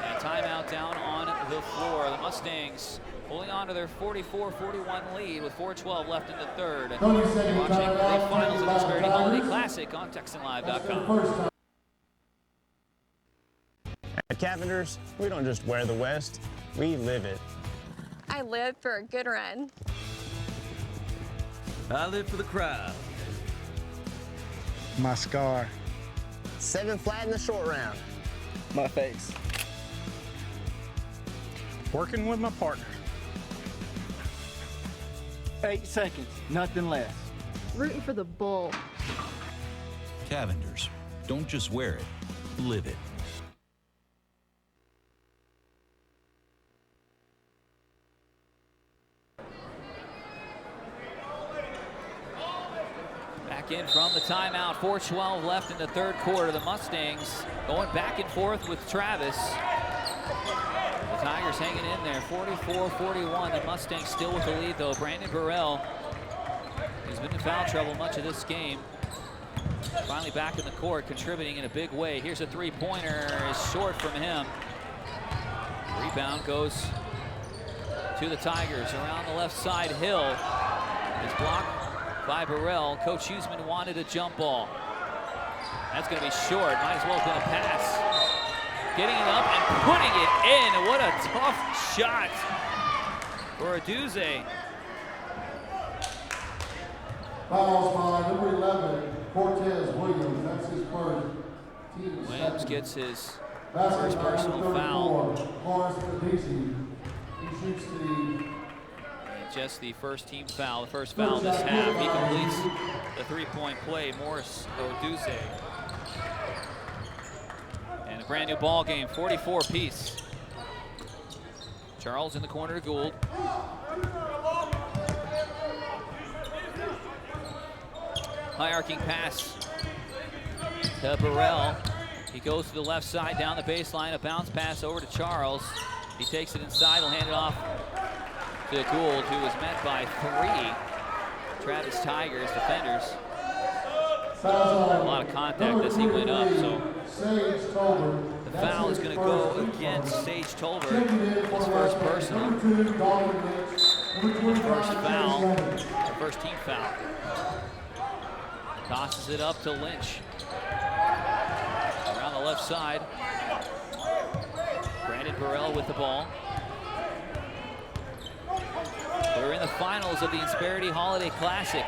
And a timeout down on the floor. The Mustangs holding on to their 44-41 lead with 4:12 left in the third. You're watching the finals of the Insperity Holiday Classic on TexanLive.com. At Cavender's, we don't just wear the West, we live it. I live for a good run. I live for the crowd. My scar. 7 flat in the short round. My face. Working with my partner. 8 seconds, nothing less. Rooting for the bull. Cavender's. Don't just wear it, live it. In from the timeout, 4:12 left in the third quarter. The Mustangs going back and forth with Travis. The Tigers hanging in there, 44-41. The Mustangs still with the lead though. Brandon Burrell has been in foul trouble much of this game. Finally back in the court, contributing in a big way. Here's a three-pointer, is short from him. Rebound goes to the Tigers. Around the left side, Hill is blocked by Burrell. Coach Huseman wanted a jump ball. That's going to be short. Might as well have been a pass. Getting it up and putting it in. What a tough shot for Aduze. Fouls by number 11, Cortez Williams. That's his first. Team Williams second. gets his Basket first by personal number foul. 34, Lawrence Medici. He shoots the Just the first team foul, the first foul this half. He completes the three-point play, Morris Oduze. And a brand new ball game, 44-piece. Charles in the corner to Gould. High arcing pass to Burrell. He goes to the left side down the baseline, a bounce pass over to Charles. He takes it inside, he'll hand it off to Gould, who was met by three Travis Tigers defenders. A lot of contact as he went up, so the foul is going to go against Sage Tolbert. His first personal, his first foul, the first team foul. Tosses it up to Lynch. Around the left side. Brandon Burrell with the ball. We're in the finals of the Insperity Holiday Classic.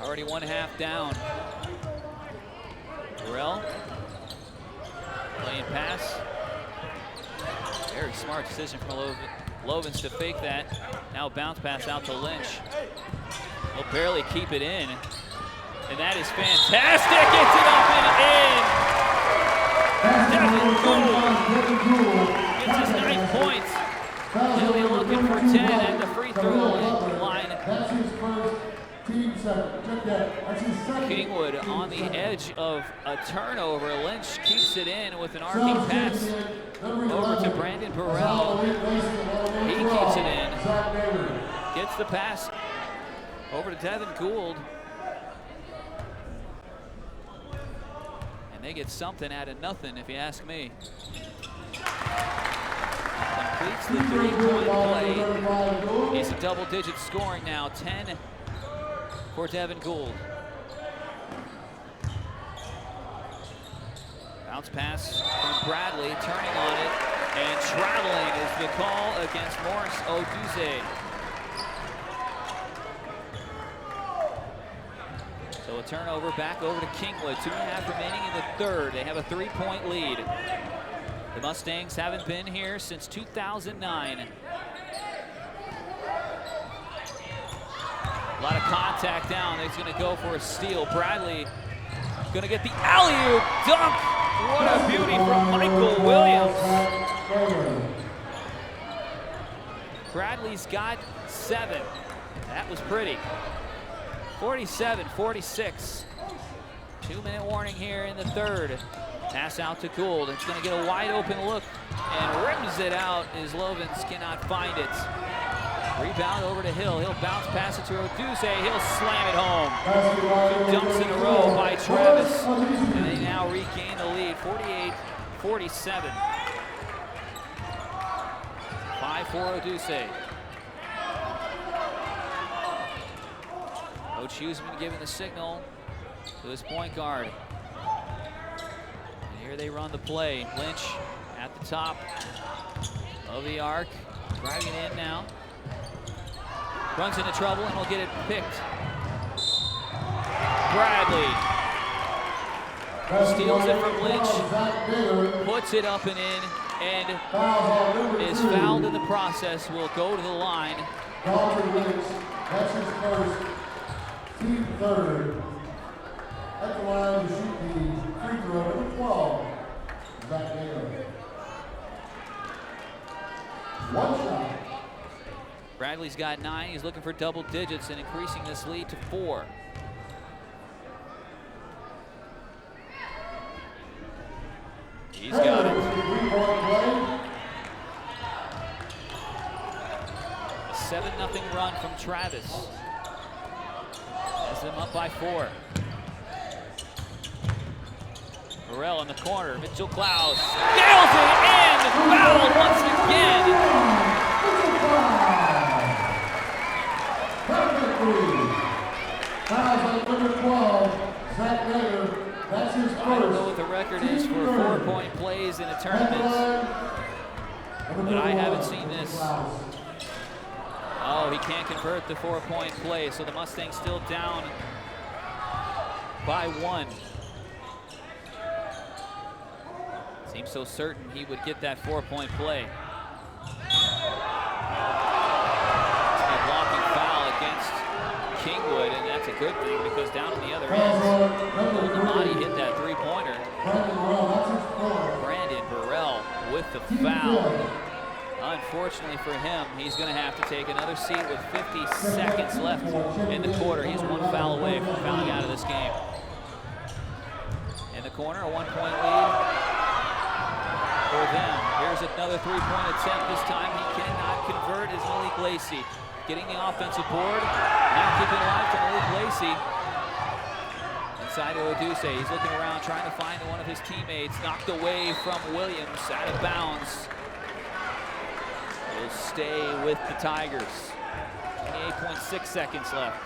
Already one half down. Burrell playing pass. Very smart decision from Lovins to fake that. Now bounce pass out to Lynch. He'll barely keep it in. And that is fantastic. Gets it up and in. Devin Gould gets his 9 points. He'll be looking for 10 at the free throw line. That's his first team second. Check that. That's his second. Kingwood on the edge of a turnover. Lynch keeps it in with an arcing pass over to Brandon Burrell. He keeps it in. Gets the pass over to Devin Gould. And they get something out of nothing, if you ask me. Completes the three-point play. He's a double-digit scoring now, 10 for Devin Gould. Bounce pass from Bradley, turning on it, and traveling is the call against Morris Oduze. So a turnover back over to Kingwood. 2.5 remaining in the third. They have a 3-point lead. The Mustangs haven't been here since 2009. A lot of contact down. He's going to go for a steal. Bradley going to get the alley-oop dunk. What a beauty from Michael Williams. Bradley's got 7. That was pretty. 47-46. 2-minute warning here in the third. Pass out to Gould. It's going to get a wide open look and rims it out as Lovins cannot find it. Rebound over to Hill. He'll bounce pass it to Oduze. He'll slam it home. 2 dunks in a row by Travis. And they now regain the lead, 48-47. 5 for Oduze. Coach Huseman giving the signal to his point guard. And here they run the play. Lynch at the top of the arc. Driving it in now. Runs into trouble and will get it picked. Bradley steals it from Lynch, puts it up and in, and is fouled in the process. Will go to the line. That's his first, team third. At the line to shoot the free throw, number 12, Zach Naylor. 1 shot. Bradley's got 9. He's looking for double digits and increasing this lead to 4. He's got it. A 7-0 run from Travis. Has them up by 4. Burrell in the corner. Mitchell Klaus nails it and fouled once again. I don't know what the record is for 4-point plays in a tournament. but I haven't seen this. Oh, he can't convert the 4-point play, so the Mustangs still down by 1. Seems so certain he would get that 4-point play. A blocking foul against Kingwood, and that's a good thing because down on the other end, Mayde hit that 3-pointer. Brandon Burrell with the foul. Unfortunately for him, he's going to have to take another seat with 50 seconds left in the quarter. He's 1 foul away from fouling out of this game. In the corner, a 1-point lead for them. Here's another 3-point attempt. This time he cannot convert as Malik Lacey getting the offensive board. Now keeping alive to Malik Lacey. Inside to Oduse. He's looking around trying to find one of his teammates. Knocked away from Williams, out of bounds. Will stay with the Tigers. 28.6 seconds left.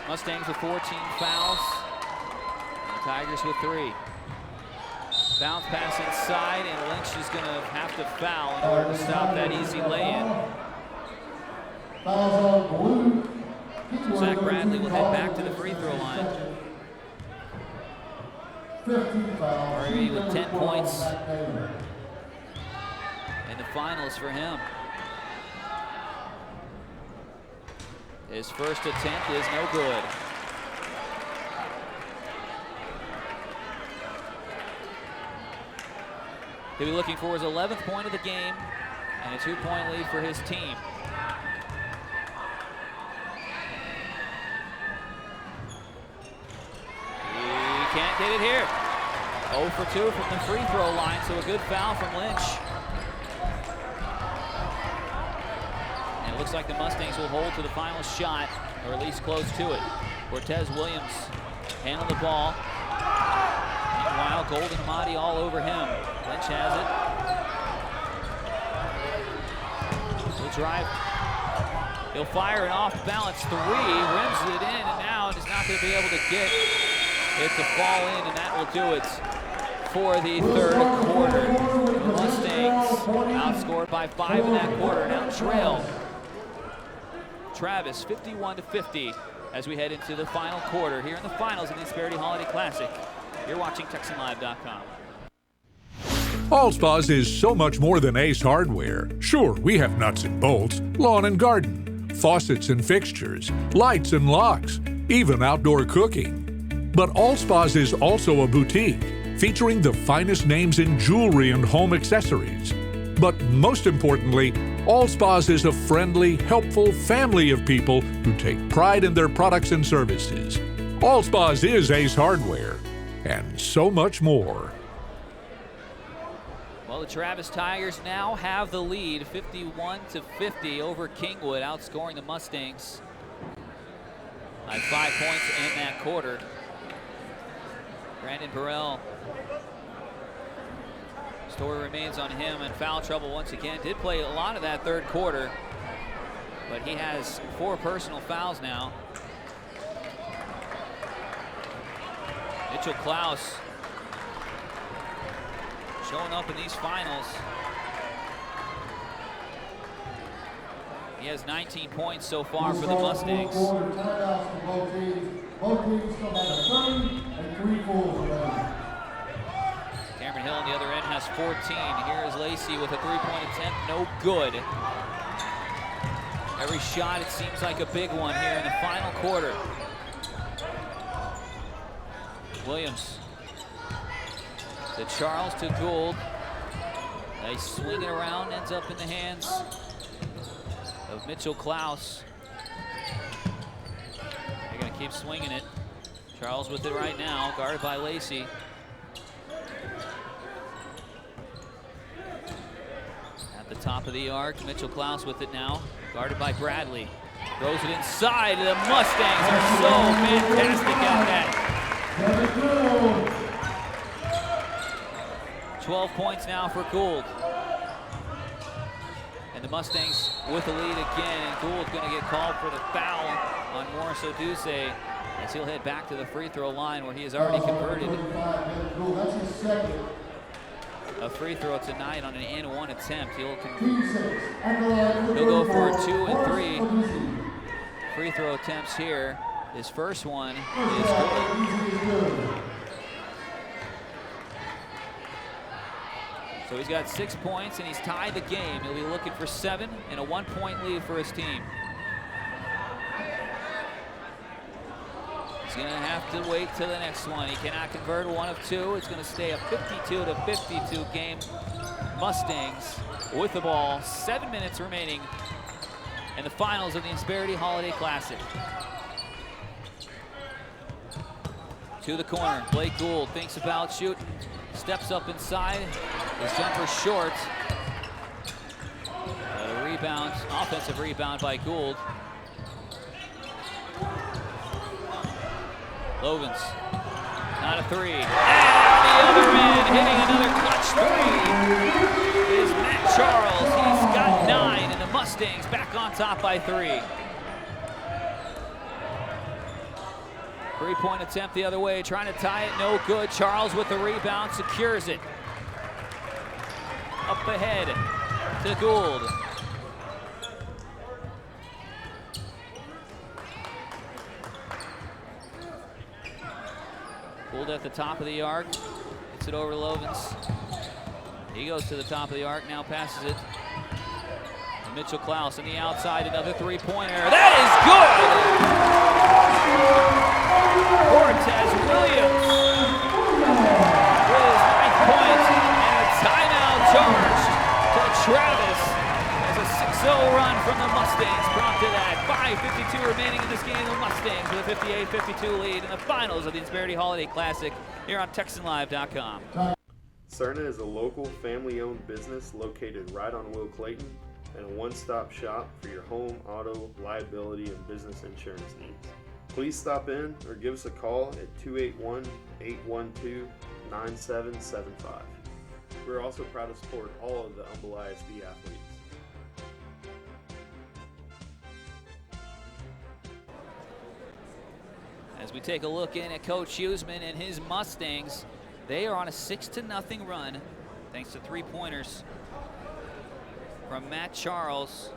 Mustangs with 14 fouls. And the Tigers with 3. Bounce pass inside, and Lynch is going to have to foul in order to stop that easy lay-in. So Zach Bradley will head back to the free throw line. Murray with 10 points in the finals for him. His first attempt is no good. He'll be looking for his 11th point of the game and a 2-point lead for his team. He can't get it here. 0 for 2 from the free throw line, so a good foul from Lynch. And it looks like the Mustangs will hold to the final shot, or at least close to it. Cortez Williams handled the ball. Meanwhile, Golden Mayde all over him. Lynch has it. He'll drive. He'll fire an off-balance 3, rims it in, and now is not going to be able to get it to fall in, and that will do it for the third quarter. The Mustangs outscored by 5 in that quarter, now trail Travis 51-50 as we head into the final quarter here in the finals of the Insperity Holiday Classic. You're watching TexanLive.com. Allspa's is so much more than Ace Hardware. Sure, we have nuts and bolts, lawn and garden, faucets and fixtures, lights and locks, even outdoor cooking. But Allspa's is also a boutique, featuring the finest names in jewelry and home accessories. But most importantly, Allspa's is a friendly, helpful family of people who take pride in their products and services. Allspa's is Ace Hardware, and so much more. Well, the Travis Tigers now have the lead, 51-50 over Kingwood, outscoring the Mustangs by 5 points in that quarter. Brandon Burrell, story remains on him, and foul trouble once again. Did play a lot of that third quarter, but he has 4 personal fouls now. Mitchell Klaus showing up in these finals. He has 19 points so far for the Mustangs. Cameron Hill on the other end has 14. Here is Lacey with a 3-point attempt, no good. Every shot, it seems like a big one here in the final quarter. Williams to Charles to Gould. They swing it around, ends up in the hands of Mitchell Klaus. They're going to keep swinging it. Charles with it right now, guarded by Lacey. At the top of the arc, Mitchell Klaus with it now, guarded by Bradley. Throws it inside. The Mustangs are so fantastic at that. 12 points now for Gould. And the Mustangs with the lead again, and Gould's going to get called for the foul on Morris Oduse. as he'll head back to the free throw line where he has already converted That's his second. a free throw tonight on an and-one attempt. He'll He'll go for 2 and 3 free throw attempts here. His first one is good. So he's got 6 points and he's tied the game. He'll be looking for 7 and a 1-point lead for his team. He's gonna have to wait till the next one. He cannot convert one of 2. It's gonna stay a 52-52 game. Mustangs with the ball. 7 minutes remaining in the finals of the Insperity Holiday Classic. To the corner, Blake Gould thinks about shooting, steps up inside, his jumper short. A rebound, offensive rebound by Gould. Lovins, not a 3. And the other man hitting another clutch 3 is Matt Charles. He's got 9, and the Mustangs back on top by 3. 3-point attempt the other way, trying to tie it, no good. Charles with the rebound, secures it. Up ahead to Gould. Gould at the top of the arc, gets it over to Lovins. He goes to the top of the arc, now passes it. Mitchell Klaus on the outside, another 3-pointer. That is good! Cortez Williams with his 9th point, and a timeout charged to Travis as a 6-0 run from the Mustangs prompted that. 5:52 remaining in this game. The Mustangs with a 58-52 lead in the finals of the Insperity Holiday Classic here on TexanLive.com. Cerna is a local family-owned business located right on Will Clayton and a one-stop shop for your home, auto, liability, and business insurance needs. Please stop in or give us a call at 281-812-9775. We're also proud to support all of the Humble ISD athletes. As we take a look in at Coach Huseman and his Mustangs, they are on a 6-0 run thanks to 3-pointers from Matt Charles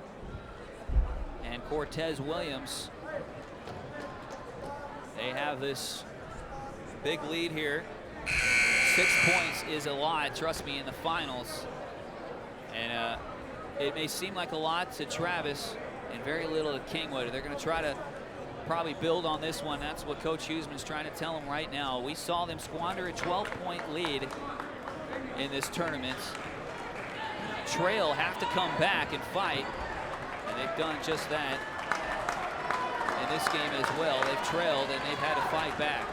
and Cortez Williams. They have this big lead here. 6 points is a lot, trust me, in the finals. And it may seem like a lot to Travis and very little to Kingwood. They're going to try to probably build on this one. That's what Coach Huseman's trying to tell them right now. We saw them squander a 12-point lead in this tournament. Trail have to come back and fight, and they've done just that in this game as well. They've trailed and they've had to fight back.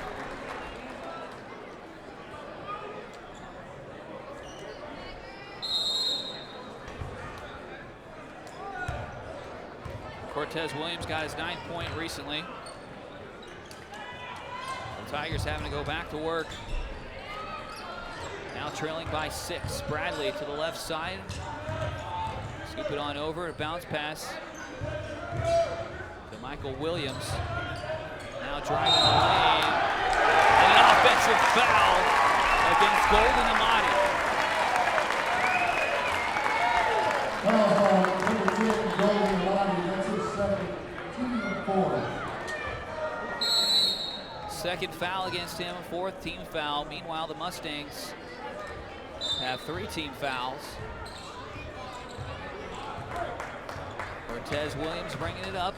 Cortez Williams got his 9th point recently. The Tigers having to go back to work. Now trailing by 6. Bradley to the left side. Scoop it on over, a bounce pass to Michael Williams. Now driving the lane. And an offensive foul against Golden Amati. Second foul against him, a 4th team foul. Meanwhile, the Mustangs have 3 team fouls. Cortez Williams bringing it up.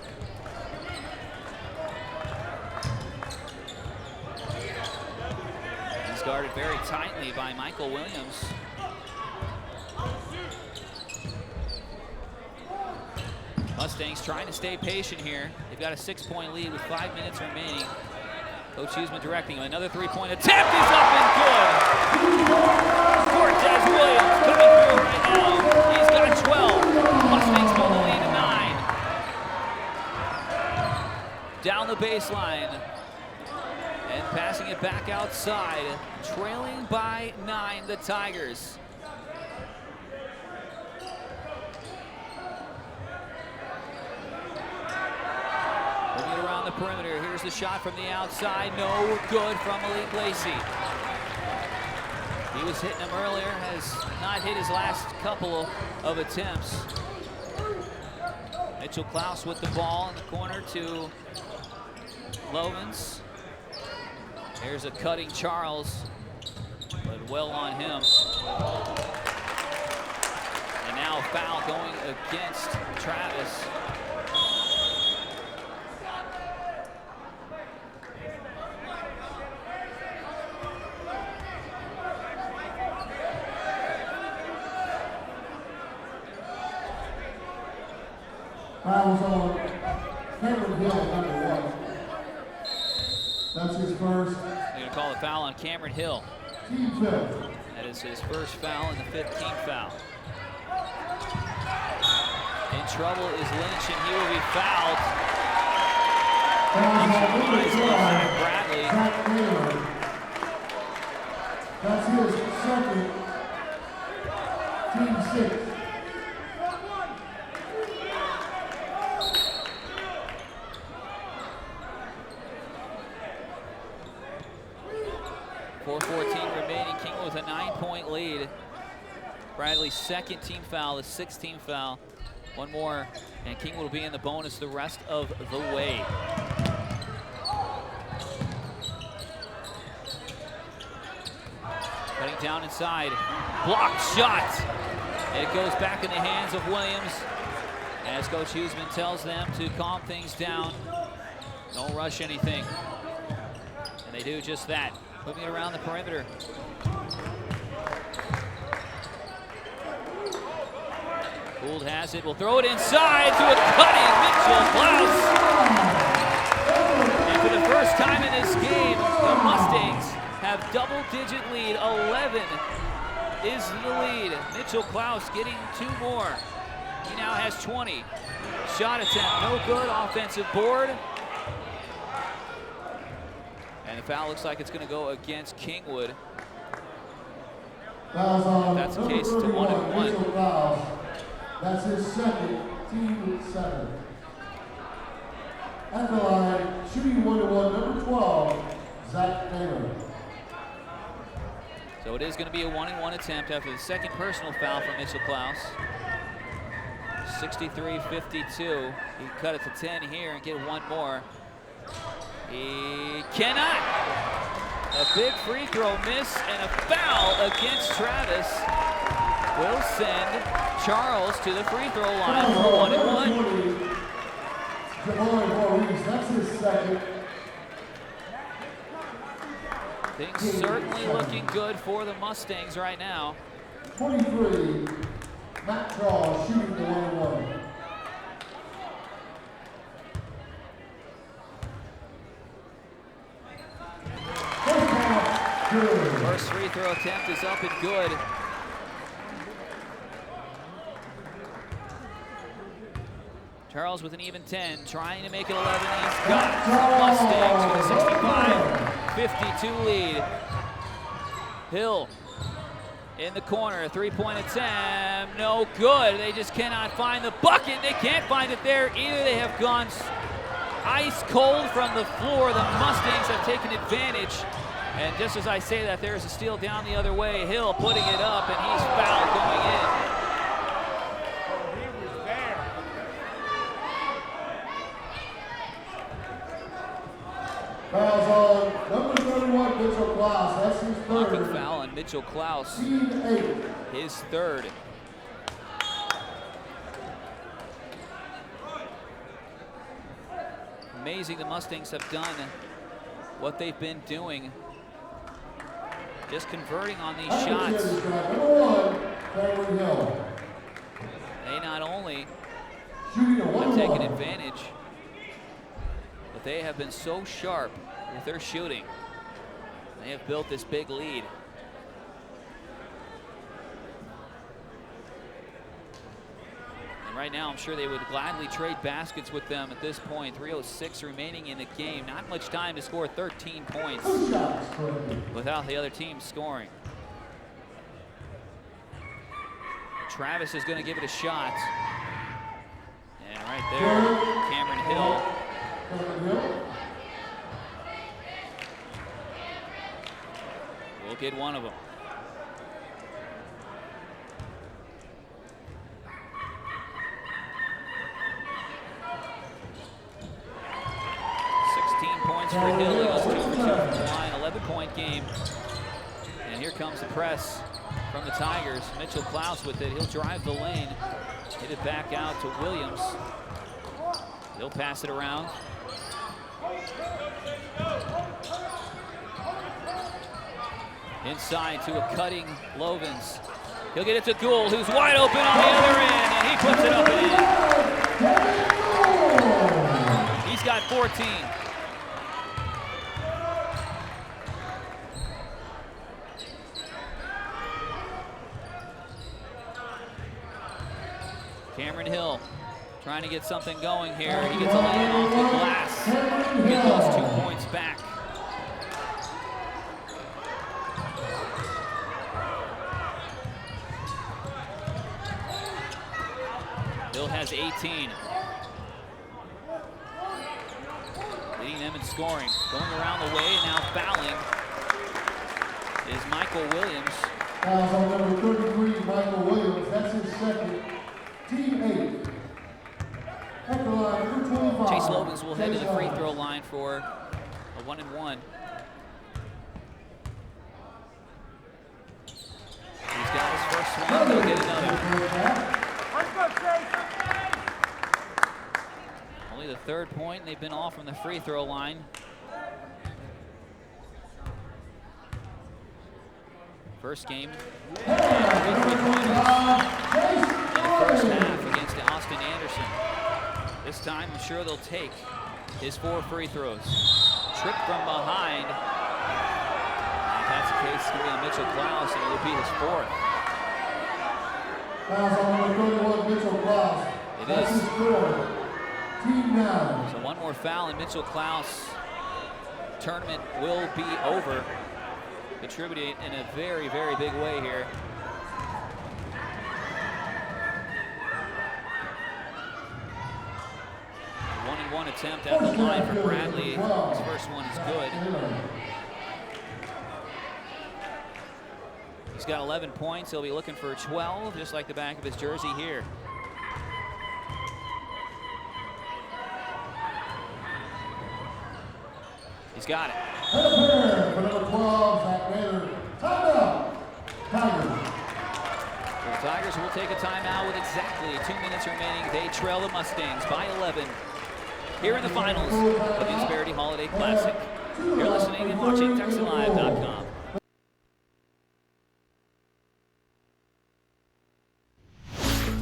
He's guarded very tightly by Michael Williams. Mustangs trying to stay patient here. They've got a 6-point lead with 5 minutes remaining. Coach Huseman directing him. Another 3-point attempt is up and good. Cortez Williams coming through right now. He's got 12. Mustangs pull the lead to 9. Down the baseline. And passing it back outside. Trailing by 9, the Tigers. Moving it around the perimeter. Here's the shot from the outside. No good from Malik Lacey. He was hitting him earlier, has not hit his last couple of attempts. Mitchell Klaus with the ball in the corner to Lovins. Here's a cutting Charles, but well on him. And now a foul going against Travis. Fouls on Cameron Hill, number 1. That's his first. They're going to call a foul on Cameron Hill. Team fifth. That is his first foul and the 15th foul. In trouble is Lynch, and he will be fouled. Zach Bradley. Zach Taylor. That's his second. Team 6. Remaining. Kingwood with a 9-point lead. Bradley's second team foul, the 16th foul. One more, and Kingwood will be in the bonus the rest of the way. Cutting down inside. Blocked shot. It goes back in the hands of Williams. As Coach Huseman tells them to calm things down. Don't rush anything. And they do just that. Moving it around the perimeter. Gould has it, will throw it inside to a cutting Mitchell Klaus. And for the first time in this game, the Mustangs have double-digit lead. 11 is the lead. Mitchell Klaus getting 2 more. He now has 20. Shot attempt, no good. Offensive board. And the foul looks like it's going to go against Kingwood. If that's the case, it's a 1-and-1. That's his second, team 7. At the line, shooting 1-1, number 12, Zach Taylor. So it is going to be a 1-and-1 attempt after the second personal foul from Mitchell Klaus. 63-52. He cut it to 10 here and get 1 more. He cannot. A big free throw miss and a foul against Travis will send Charles to the free throw line for 1-and-1. That's his second. Things certainly looking good for the Mustangs right now. 23, Matt Charles shooting the 1-and-1. First free throw attempt is up and good. Charles with an even 10, trying to make it 11. He's got it. Mustangs with a 65-52 lead. Hill in the corner, 3-point attempt, no good. They just cannot find the bucket. They can't find it there either. They have gone ice cold from the floor. The Mustangs have taken advantage. And just as I say that, there's a steal down the other way. Hill putting it up, and he's fouled going in. Fouls on number 31, Mitchell Klaus. That's his third. Blocking foul on Mitchell Klaus. Team 8. His third. Amazing the Mustangs have done what they've been doing. Just converting on these shots. They not only have taken advantage, but they have been so sharp with their shooting. They have built this big lead. And right now, I'm sure they would gladly trade baskets with them at this point. 3:06 remaining in the game. Not much time to score 13 points without the other team scoring. Travis is going to give it a shot. And right there, Cameron Hill He'll get one of them. Points for Hill. He goes 2 for 2 from the line, 11-point game. And here comes the press from the Tigers. Mitchell Klaus with it. He'll drive the lane, hit it back out to Williams. He'll pass it around. Inside to a cutting Lovins. He'll get it to Gould, who's wide open on the other end, and he puts it up and in. He's got 14. Cameron Hill trying to get something going here. He gets a lane off the glass. Get those 2 points back. Hill has 18. Leading them in scoring. Going around the way and now fouling is Michael Williams. Fouls on number 33, Michael Williams. That's his second. Team 8. At the line, number 25. Chase Lovins will head to the free throw line for a 1-and-1. He's got his first one. He'll get another. Only the 3rd point, and they've been off from the free throw line. First game. First half against Austin Anderson. This time, I'm sure they'll take his 4 free throws. Trip from behind. If that's the case, it's going to be Mitchell Klaus, and it'll be his 4th. Fouls on number 31, Mitchell Klaus. It That's is. his 4th. Team 9. So one more foul, and Mitchell Klaus' tournament will be over. Contributing in a very, very big way here. One attempt at the line for Bradley. His first one is good. He's got 11 points. He'll be looking for 12, just like the back of his jersey here. He's got it. For number 12, Zach Baylor. Timeout. Tigers. The Tigers will take a timeout with exactly 2 minutes remaining. They trail the Mustangs by 11 here in the finals of the Insperity Holiday Classic. You're listening and watching TexanLive.com.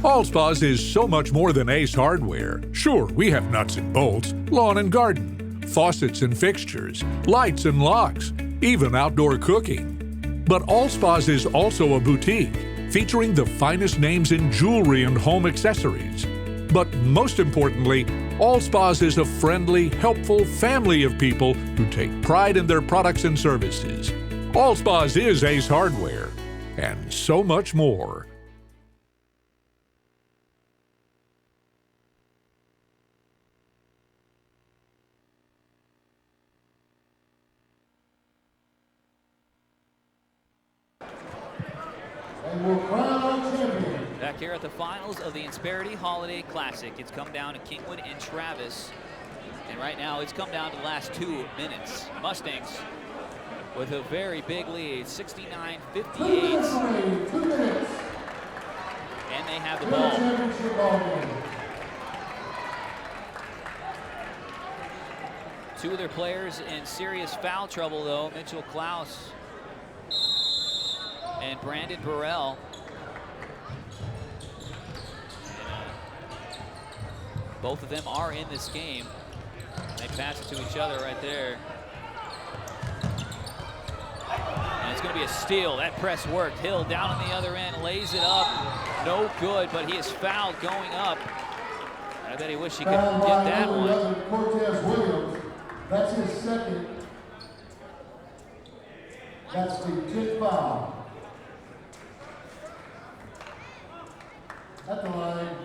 Allspa's is so much more than Ace Hardware. Sure, we have nuts and bolts, lawn and garden, faucets and fixtures, lights and locks, even outdoor cooking. But Allspa's is also a boutique, featuring the finest names in jewelry and home accessories. But most importantly, Allspa's is a friendly, helpful family of people who take pride in their products and services. Allspa's is Ace Hardware, and so much more. Back here at the finals of the Insperity Holiday Classic. It's come down to Kingwood and Travis. And right now it's come down to the last 2 minutes. Mustangs with a very big lead, 69-58. And they have the ball. Two of their players in serious foul trouble though, Mitchell Klaus and Brandon Burrell. Both of them are in this game. They pass it to each other right there. And it's going to be a steal. That press worked. Hill down on the other end, lays it up. No good, but he is fouled going up. I bet he wished he could get that one. Cortez Williams. That's his second. That's the 10th foul. At the line,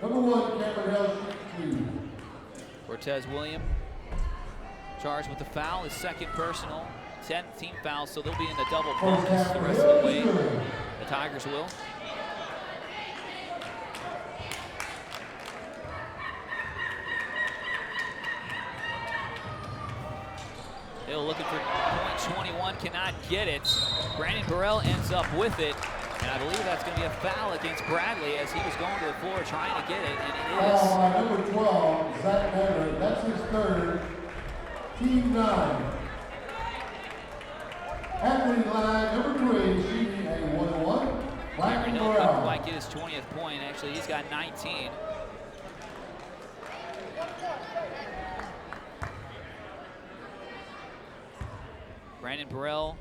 number 1, Cameron Hill, 2. Cortez Williams charged with the foul, his second personal, 10 team fouls, so they'll be in the double bonus the rest of the way. The Tigers will. Hill looking for point 21, cannot get it. Brandon Burrell ends up with it, and I believe that's going to be a foul against Bradley as he was going to the floor trying to get it, and it is. Foul by number 12, Zach Taylor. That's his third. Team 9. At the line, number 3, shooting a 1-1. Cameron Hill couldn't quite get his 20th point. Actually, he's got 19. Brandon Burrell,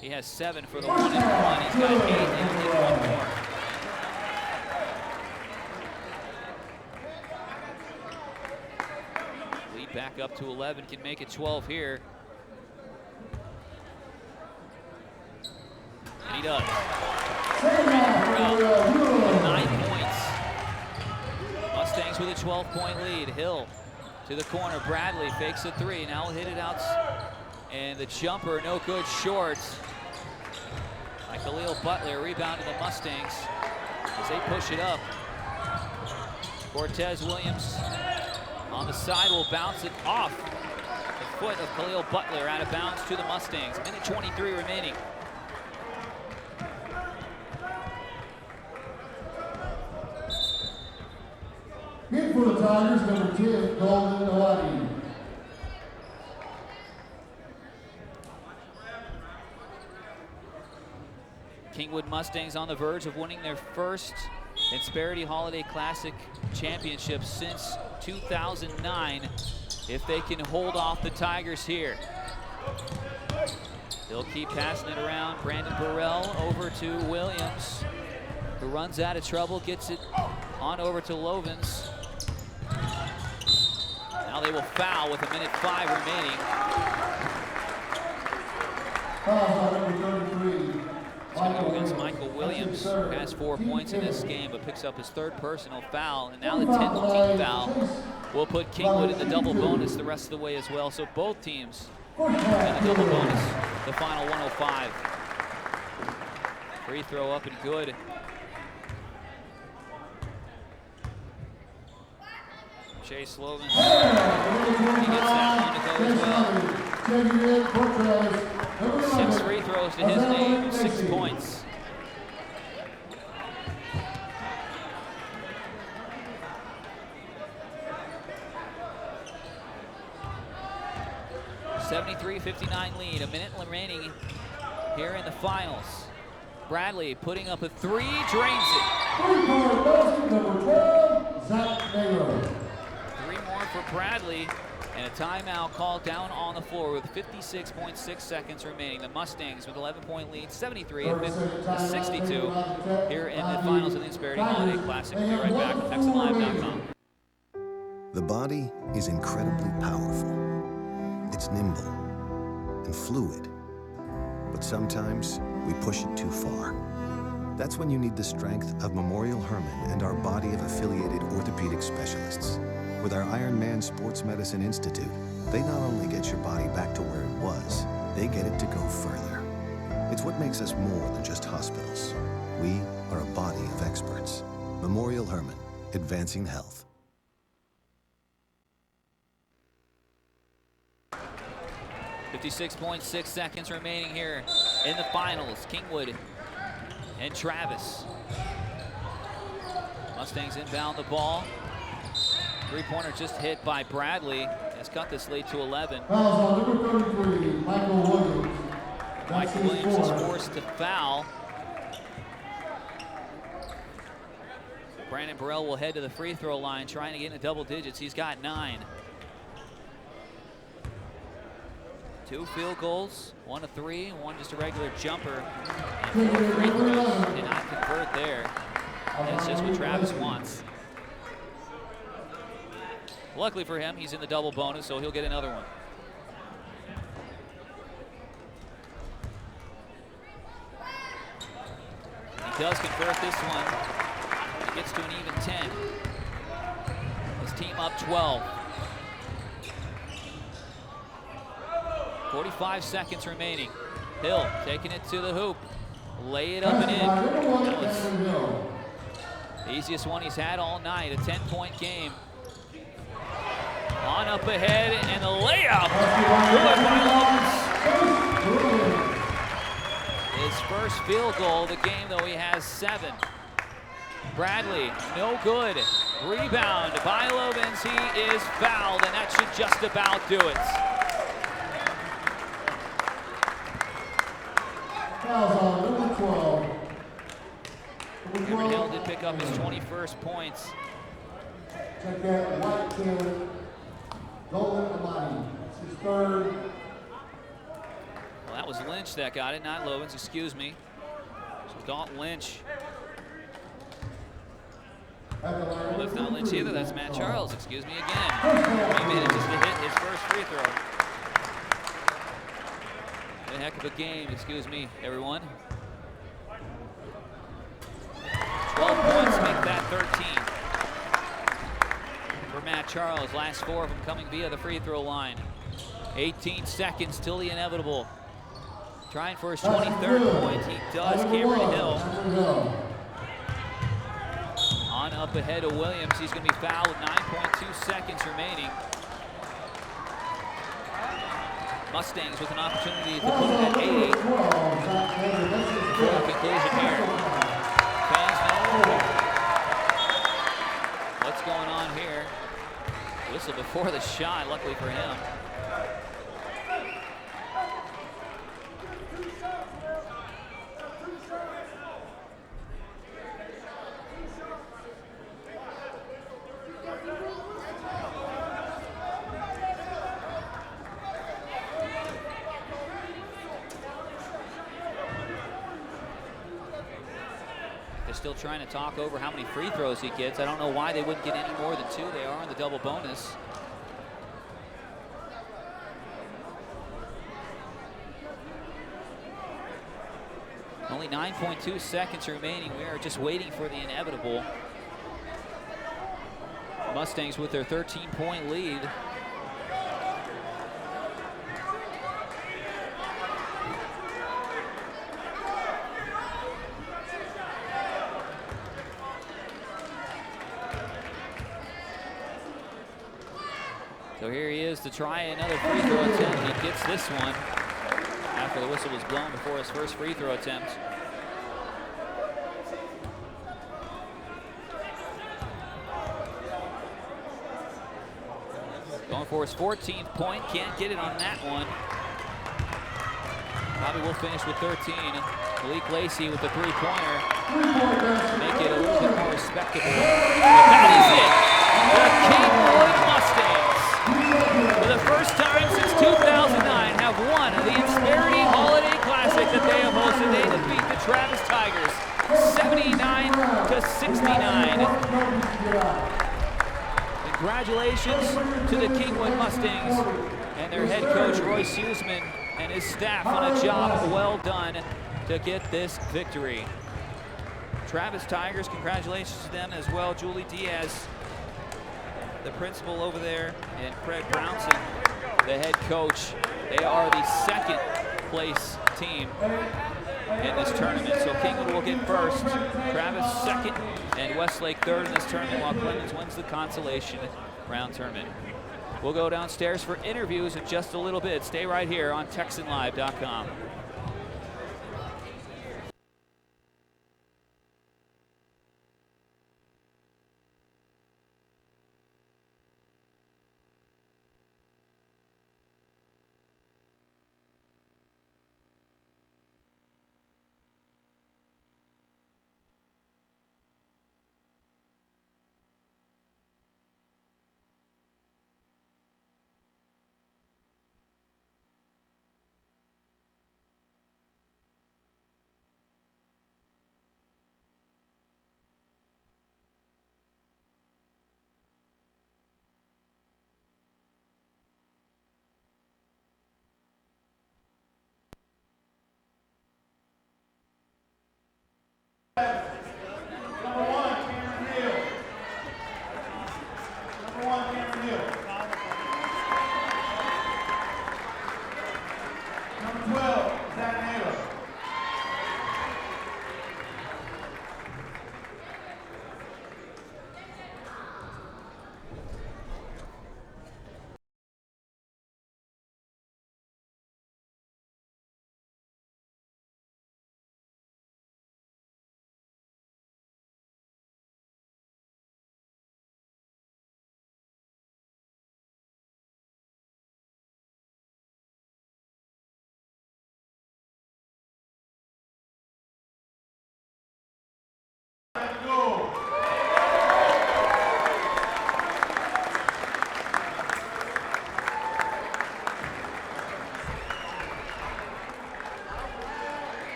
he has 7 for the 1-1. He's got 8 and he'll get 1 more. Lead back up to 11, can make it 12 here. And he does. Burrell, 9 points. Mustangs with a 12-point lead. Hill to the corner. Bradley fakes a 3. Now he'll hit it out. And the jumper, no good, short. By Khalil Butler, rebound to the Mustangs as they push it up. Cortez Williams on the side will bounce it off the foot of Khalil Butler, out of bounds to the Mustangs. Minute 23 remaining. In for the Tigers, number 10, Golden Awadi. Kingwood Mustangs on the verge of winning their first Insperity Holiday Classic championship since 2009 if they can hold off the Tigers here. They'll keep passing it around. Brandon Burrell over to Williams, who runs out of trouble, gets it on over to Lovins. Now they will foul with a minute 5 remaining. Foul by number 33. It's going to go against Michael Williams, who has 4 points in this game, but picks up his 3rd personal foul. And now the 10th team foul will put Kingwood in the double bonus the rest of the way as well. So both teams in the double bonus, the final 105. Free throw up and good. Chase Lovins, he gets that one to go as well. 6 free throws to his name, 6 points. (73-59) lead, a minute remaining here in the finals. Bradley putting up a 3, drains it. 3 more for Bradley. And a timeout called down on the floor with 56.6 seconds remaining. The Mustangs with 11-point lead, 73-62 here in the finals of the Insperity Holiday Classic. We'll be right back at TexanLive.com. The body is incredibly powerful. It's nimble and fluid, but sometimes we push it too far. That's when you need the strength of Memorial Hermann and our body of affiliated orthopedic specialists. With our Ironman Sports Medicine Institute, they not only get your body back to where it was, they get it to go further. It's what makes us more than just hospitals. We are a body of experts. Memorial Hermann, advancing health. 56.6 seconds remaining here in the finals. Kingwood and Travis. Mustangs inbound the ball. 3-pointer just hit by Bradley. Has cut this lead to 11. Fouls on number 33, Michael Williams. Michael Williams is forced to foul. Brandon Burrell will head to the free throw line, trying to get into double digits. He's got 9. 2 field goals, 1 a 3, 1 just a regular jumper. And 4 free throws, did not convert there. That's just what Travis wants. Luckily for him, he's in the double bonus, so he'll get another one. He does convert this one. He gets to an even 10. His team up 12. 45 seconds remaining. Hill taking it to the hoop. Lay it up and in. The easiest one he's had all night, a 10-point game. On up ahead, and the layup. Good by Lovins. His first field goal of the game, though he has 7. Bradley, no good. Rebound by Lovins. He is fouled, and that should just about do it. Fouls on number 12. Cameron Hill did pick up his 21st points. Check that, White Taylor, Golden Amani. It's his 3rd. Well, that was Lynch that got it, not Lovins, excuse me. So Dalton Lynch. Well, that's not Lynch either, that's Matt Charles, excuse me again. 3 minutes just to hit his first free throw. A heck of a game, excuse me, everyone. 12 points make that 13. For Matt Charles, last 4 of them coming via the free throw line. 18 seconds till the inevitable. Trying for his 23rd point, he does. Cameron Hill. On up ahead of Williams, he's going to be fouled with 9.2 seconds remaining. Mustangs with an opportunity to put it at 8 before the conclusion here. Fans know what's going on here. Whistle before the shot, luckily for him. Still trying to talk over how many free throws he gets. I don't know why they wouldn't get any more than 2. They are in the double bonus. Only 9.2 seconds remaining. We are just waiting for the inevitable. Mustangs with their 13-point lead. So here he is to try another free throw attempt. He gets this one after the whistle was blown before his first free throw attempt. Going for his 14th point, can't get it on that one. Probably will finish with 13. Malik Lacey with the three-pointer. Make it a little bit more respectable. But that is it. The Kingwood Mustangs, for the first time since 2009, have won the Insperity Holiday Classic that they have hosted. They defeat the Travis Tigers 79-69. Congratulations to the Kingwood Mustangs and their head coach Royce Huseman and his staff on a job well done to get this victory. Travis Tigers, congratulations to them as well. Julie Diaz, the principal over there, and Craig Brownson, the head coach. They are the second place team in this tournament. So Kingwood will get first, Travis second, and Westlake third in this tournament, while Clemens wins the consolation round tournament. We'll go downstairs for interviews in just a little bit. Stay right here on TexanLive.com.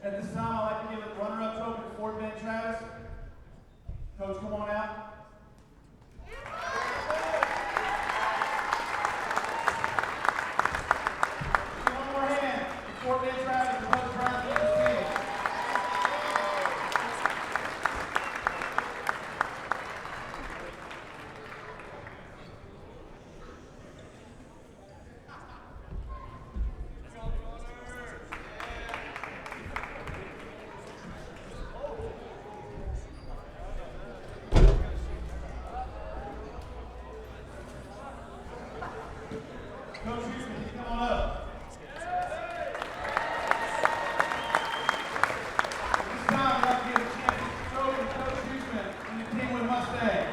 At this time, I'd like to give a runner-up trophy to Fort Bend Travis. Coach, come on out. One more hand for Fort Bend Travis and Coach Bradley and his team. Coach Houston, come on up. This time, I'd like to give a championship trophy to Coach Houston and the Kingwood Mustang.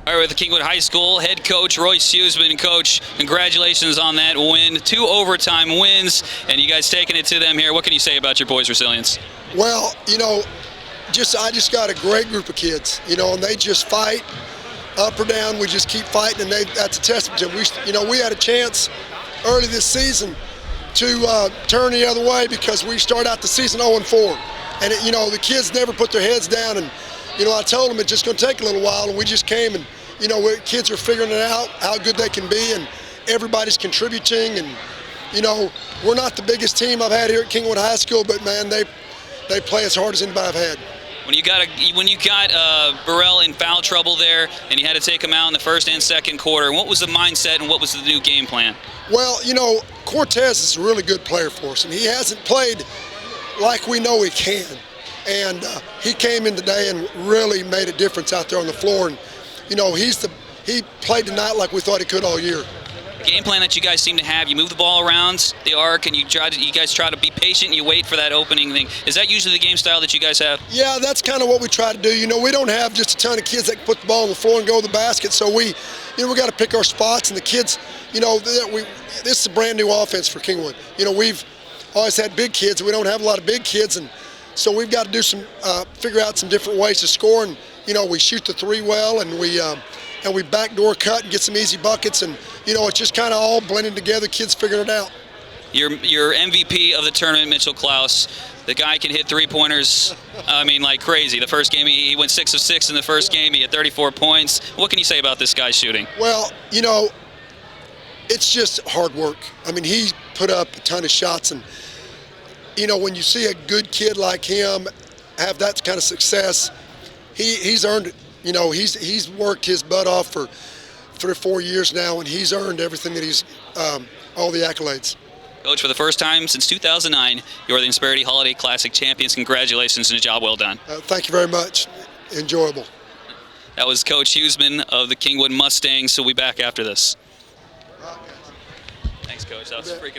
All right, with the Kingwood High School head coach Royce Huseman. Coach, congratulations on that win. 2 overtime wins, and you guys taking it to them here. What can you say about your boys' resilience? Well, you know, I just got a great group of kids, you know, and they just fight up or down. We just keep fighting, and that's a testament to them. We had a chance early this season to turn the other way because we started out the season 0-4, and the kids never put their heads down. And I told them it's just going to take a little while, and we just came and kids are figuring it out how good they can be, and everybody's contributing. And we're not the biggest team I've had here at Kingwood High School, but man, they play as hard as anybody I've had. When you got Burrell in foul trouble there, and you had to take him out in the first and second quarter, what was the mindset and what was the new game plan? Well, Cortez is a really good player for us, and he hasn't played like we know he can. And he came in today and really made a difference out there on the floor. And he played tonight like we thought he could all year. The game plan that you guys seem to have, you move the ball around the arc, and you guys try to be patient and you wait for that opening thing. Is that usually the game style that you guys have? Yeah, that's kind of what we try to do. We don't have just a ton of kids that can put the ball on the floor and go to the basket. So we got to pick our spots, and the kids, this is a brand new offense for Kingwood. We've always had big kids. We don't have a lot of big kids, and so we've got to do figure out some different ways to score. And we shoot the three well, and we backdoor cut and get some easy buckets, and it's just kind of all blending together. Kids figuring it out. Your MVP of the tournament, Mitchell Klaus, the guy can hit three-pointers, like crazy. The first game, he went 6 of 6 in the first game. He had 34 points. What can you say about this guy's shooting? Well, it's just hard work. He put up a ton of shots, and when you see a good kid like him have that kind of success, he's earned it. He's worked his butt off for 3 or 4 years now, and he's earned everything that he's all the accolades. Coach, for the first time since 2009, you're the Insperity Holiday Classic champions. Congratulations and a job well done. Thank you very much. Enjoyable. That was Coach Huseman of the Kingwood Mustangs. So we'll be back after this. Thanks, Coach. That was freaking